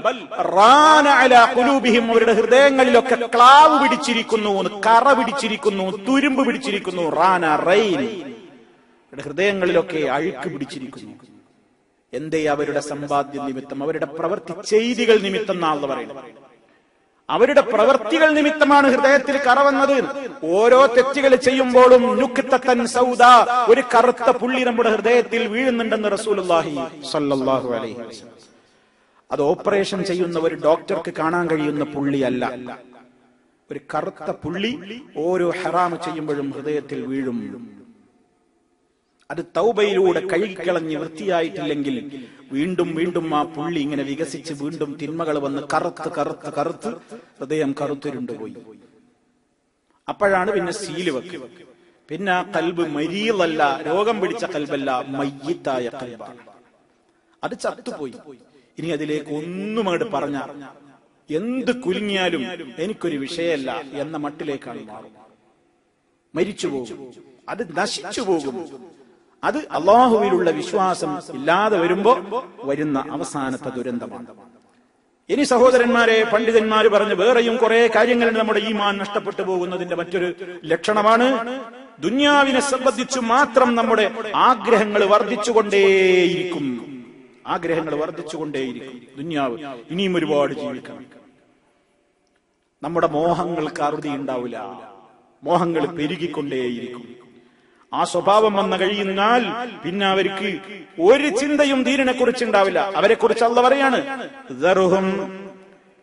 റാന അലാ ഖുലൂബിഹിം, അവരുടെ ഹൃദയങ്ങളിലൊക്കെ ക്ലാവ് പിടിച്ചിരിക്കുന്നു, കറ പിടിച്ചിരിക്കുന്നു, തുരുമ്പ് പിടിച്ചിരിക്കുന്നു. റാന, റൈൻ, ഹൃദയങ്ങളിലൊക്കെ അഴുക്ക് പിടിച്ചിരിക്കുന്നു. എന്തേ? അവരുടെ സമ്പാദ്യ നിമിത്തം, അവരുടെ പ്രവൃത്തി ചെയ്തികൾ നിമിത്തം എന്നാണ് പറയുന്നത്. അവരുടെ പ്രവൃത്തികൾ നിമിത്തമാണ് ഹൃദയത്തിൽ കറ വന്നത്. ഓരോ തെറ്റുകൾ ചെയ്യുമ്പോഴും നുക്തത്തൻ സൗദാ, ഒരു കറുത്ത പുള്ളി നമ്മുടെ ഹൃദയത്തിൽ വീഴുന്നുണ്ടെന്ന് റസൂലുള്ളാഹി സ്വല്ലല്ലാഹു അലൈഹി വസല്ലം. അത് ഓപ്പറേഷൻ ചെയ്യുന്ന ഒരു ഡോക്ടർക്ക് കാണാൻ കഴിയുന്ന പുള്ളിയല്ല. ഒരു കറുത്ത പുള്ളി ഓരോ ഹറാമ് ചെയ്യുമ്പോഴും ഹൃദയത്തിൽ വീഴും. അത് തൗബയിലൂടെ കഴുകിക്കളഞ്ഞ് വൃത്തിയായിട്ടില്ലെങ്കിൽ വീണ്ടും വീണ്ടും ആ പുള്ളി ഇങ്ങനെ വികസിച്ച് വീണ്ടും തിന്മകൾ വന്ന് കറുത്ത് ഹൃദയം കറുത്തിരുണ്ടുപോയി. അപ്പോഴാണ് പിന്നെ സീല് വെക്കുക. പിന്നെ ആ കൽബ് മരീളല്ല, രോഗം പിടിച്ച കൽബല്ല, മയ്യിത്തായ കൽബാണ്. അത് ചത്തുപോയി. ഇനി അതിലേക്ക് ഒന്നും അങ്ങോട്ട് പറഞ്ഞ എന്ത് കുലുങ്ങിയാലും എനിക്കൊരു വിഷയമല്ല എന്ന മട്ടിലേക്കാണ് മാറും. മരിച്ചു പോകും, അത് നശിച്ചു പോകും. അത് അള്ളാഹുവിലുള്ള വിശ്വാസം ഇല്ലാതെ വരുമ്പോ വരുന്ന അവസാനത്തെ ദുരന്തമാണ്. ഇനി സഹോദരന്മാരെ, പണ്ഡിതന്മാര് പറഞ്ഞ് വേറെയും കുറെ കാര്യങ്ങൾ നമ്മുടെ ഈമാൻ നഷ്ടപ്പെട്ടു പോകുന്നതിന്റെ മറ്റൊരു ലക്ഷണമാണ് ദുന്യാവിനെ സംബന്ധിച്ചു മാത്രം നമ്മുടെ ആഗ്രഹങ്ങൾ വർദ്ധിച്ചുകൊണ്ടേയിരിക്കും. ദുന്യാവ് ഇനിയും ഒരുപാട് ജീവിക്കണം. നമ്മുടെ മോഹങ്ങൾക്ക് അറുതി ഉണ്ടാവില്ല, മോഹങ്ങൾ പെരുകിക്കൊണ്ടേയിരിക്കും. ആ സ്വഭാവം വന്നു കഴിയുന്നാൽ പിന്നെ അവർക്ക് ഒരു ചിന്തയും ദീനിനെ കുറിച്ച് ഉണ്ടാവില്ല. അവരെ കുറിച്ച് അല്ലാഹു പറയാണ്, ദറുഹും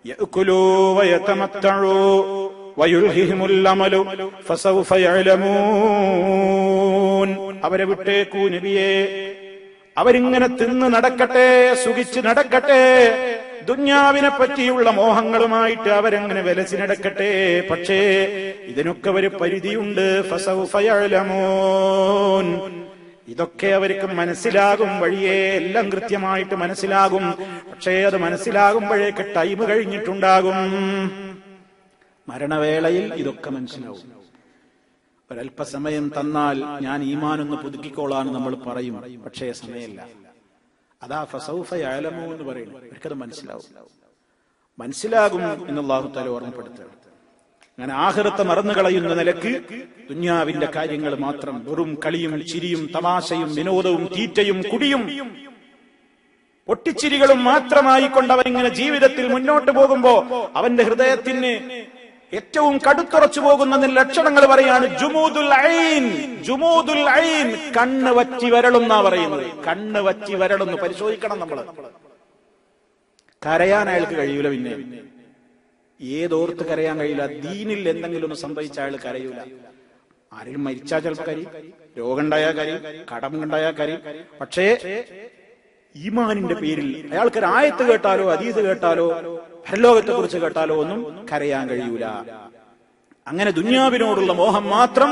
യഅ്കുലൂ വയതമത്തഉ വയുൽഹിഹിമുൽ അമലു ഫസൗഫ യഅലമൂൻ. അവരെ വിട്ടേക്കൂ നബിയേ, അവരിങ്ങനെ തിന്ന് നടക്കട്ടെ, സുഖിച്ച് നടക്കട്ടെ, ദുന്യാവിനെ പറ്റിയുള്ള മോഹങ്ങളുമായിട്ട് അവരങ്ങനെ വിലസി നടക്കട്ടെ. പക്ഷേ ഇതിനൊക്കെ ഒരു പരിധിയുണ്ട്. ഫസൗഫ യഅലമൂൻ. ഇതൊക്കെ അവർക്ക് മനസ്സിലാകും, വഴിയേ എല്ലാം കൃത്യമായിട്ട് മനസ്സിലാകും. പക്ഷേ അത് മനസ്സിലാകുമ്പോഴേക്ക് ടൈം കഴിഞ്ഞിട്ടുണ്ടാകും. മരണവേളയിൽ ഇതൊക്കെ മനസ്സിലാവും. ഒരല്പസമയം തന്നാൽ ഞാൻ ഈമാനൊന്ന് പുതുക്കിക്കോളാന്ന് നമ്മൾ പറയും. പക്ഷേ സമയമില്ല. അതാ ഫസൗഫ യഅലമൂൻ എന്ന് പറയുന്നു. അവർക്കത് മനസ്സിലാകും എന്ന് അല്ലാഹു തആല ഓർമ്മപ്പെടുത്തുക. അങ്ങനെ ആഖിറത്തെ മറന്നു കളയുന്ന നിലക്ക് ദുന്യാവിന്റെ കാര്യങ്ങൾ മാത്രം, വെറും കളിയും ചിരിയും തമാശയും വിനോദവും തീറ്റയും കുടിയും പൊട്ടിച്ചിരികളും മാത്രമായി കൊണ്ടവനിങ്ങനെ ജീവിതത്തിൽ മുന്നോട്ട് പോകുമ്പോ അവന്റെ ഹൃദയത്തിന് ഏറ്റവും കടുത്തുറച്ചു പോകുന്ന ലക്ഷണങ്ങൾ പറയാണ് ജുമൂദുൽ ഐൻ. ജുമൂദുൽ ഐൻ, കണ്ണ് വറ്റി വരളുന്നാ പറയുന്നത്. കണ്ണ് വറ്റി വരളുന്നു. പരിശോധിക്കണം നമ്മള്. കരയാൻ അയാൾക്ക് കഴിയൂല. പിന്നെ ഏതോർത്ത് കരയാൻ കഴിയില്ല. ദീനിൽ എന്തെങ്കിലും ഒന്ന് സംഭവിച്ച അയാൾ കരയൂല. ആരെങ്കിലും മരിച്ചാൽ ചിലപ്പോൾ കരയും, രോഗം ഉണ്ടായാൽ കരയും, കടം ഉണ്ടായാൽ കരയും. പക്ഷേ ഈമാനിന്റെ പേരിൽ അയാൾക്കൊരു ആയത്ത് കേട്ടാലോ ഹദീസ് കേട്ടാലോ പരലോകത്തെ കുറിച്ച് കേട്ടാലോ ഒന്നും കരയാൻ കഴിയൂല. അങ്ങനെ ദുന്യാവിനോടുള്ള മോഹം മാത്രം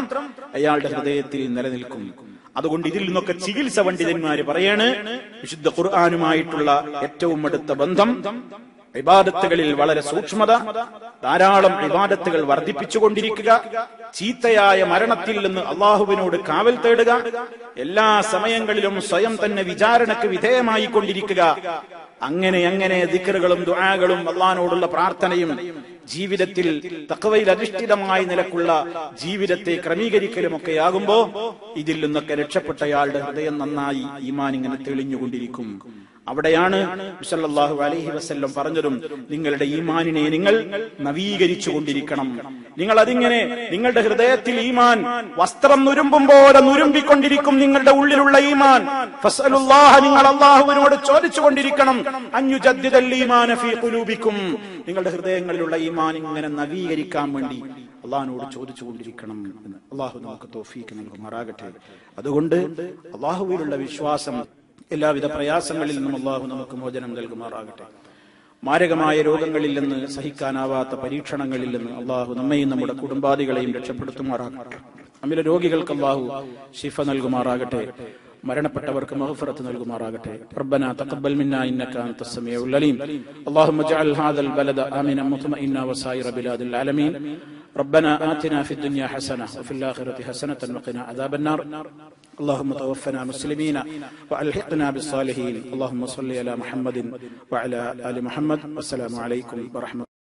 അയാളുടെ ഹൃദയത്തിൽ നിലനിൽക്കും. അതുകൊണ്ട് ഇതിൽ നിന്നൊക്കെ ചികിത്സ പണ്ഡിതന്മാര് പറയാണ്, വിശുദ്ധ ഖുർആനുമായിട്ടുള്ള ഏറ്റവും അടുത്ത ബന്ധം, ഇബാദത്തുകളിൽ വളരെ സൂക്ഷ്മത, ധാരാളം ഇബാദത്തുകൾ വർദ്ധിപ്പിച്ചുകൊണ്ടിരിക്കുക, ചീത്തയായ മരണത്തിൽ നിന്ന് അള്ളാഹുവിനോട് കാവൽ തേടുക, എല്ലാ സമയങ്ങളിലും സ്വയം തന്നെ വിചാരണക്ക് വിധേയമായി കൊണ്ടിരിക്കുക. അങ്ങനെ ദിക്റുകളും ദുആകളും അള്ളാഹിനോടുള്ള പ്രാർത്ഥനയും ജീവിതത്തിൽ തഖ്വയിൽ അധിഷ്ഠിതമായ നിലക്കുള്ള ജീവിതത്തെ ക്രമീകരിക്കലുമൊക്കെ ആകുമ്പോ ഇതിൽ നിന്നൊക്കെ രക്ഷപ്പെട്ടയാളുടെ ഹൃദയം നന്നായി ഈമാൻ ഇങ്ങനെ തെളിഞ്ഞുകൊണ്ടിരിക്കും. അവിടെയാണ് സല്ലല്ലാഹു അലൈഹി വസല്ലം പറഞ്ഞതും, നിങ്ങളുടെ ഈമാനിനെ നിങ്ങൾ നവീകരിച്ചു കൊണ്ടിരിക്കണം. നിങ്ങൾ അതിങ്ങനെ നിങ്ങളുടെ ഹൃദയത്തിൽ ഈമാൻ വസ്ത്രം നുരുമ്പും പോലെ നുരുമ്പിക്കൊണ്ടിരിക്കും. നിങ്ങളുടെ ഉള്ളിലുള്ള ഈമാൻ ഫസ്അലുല്ലാഹ, നിങ്ങൾ അല്ലാഹുവിനോട് ചോദിച്ചുകൊണ്ടിരിക്കണം, അൻയുജദ്ദിദൽ ഈമാന ഫീ ഖുലൂബിക്കും, നിങ്ങളുടെ ഹൃദയങ്ങളിലുള്ള ഈമാൻ ഇങ്ങനെ നവീകരിക്കാൻ വേണ്ടി അള്ളാഹിനോട് ചോദിച്ചുകൊണ്ടിരിക്കണം എന്ന്. അള്ളാഹു നമുക്ക് തൗഫീഖ് നൽകുമാറാകട്ടെ. അതുകൊണ്ട് അള്ളാഹുവിലുള്ള വിശ്വാസം, എല്ലാവിധ പ്രയാസങ്ങളിൽ നിന്നും അള്ളാഹു നമുക്ക് മോചനം നൽകുമാറാകട്ടെ. മാരകമായ രോഗങ്ങളിൽ നിന്ന്, സഹിക്കാനാവാത്ത പരീക്ഷണങ്ങളിൽ നിന്ന് അള്ളാഹു നമ്മയും നമ്മുടെ കുടുംബാദികളെയും രക്ഷപ്പെടുത്തുമാറാകട്ടെ. നമ്മിലെ രോഗികൾക്ക് അള്ളാഹു ശിഫ നൽകുമാറാകട്ടെ. മരണപ്പെട്ടവർക്ക് മഗ്ഫിറത്ത് നൽകുമാറാകട്ടെ. റബ്ബനാ തഖബ്ബൽ മിന്നാ ഇന്നക അൻതസ് സമീഉൽ അലീം. അല്ലാഹുമ്മ ജഅൽ ഹാദൽ ബലദ ആമിനൻ മുത്മഇന്നാ വസായിറ ബിലാദിൽ ആലമീൻ. ربنا آتنا في الدنيا حسنة وفي الآخرة حسنة وقنا عذاب النار. اللهم توفنا مسلمين وألحقنا بالصالحين. اللهم صل على محمد وعلى آل محمد. والسلام عليكم ورحمة الله.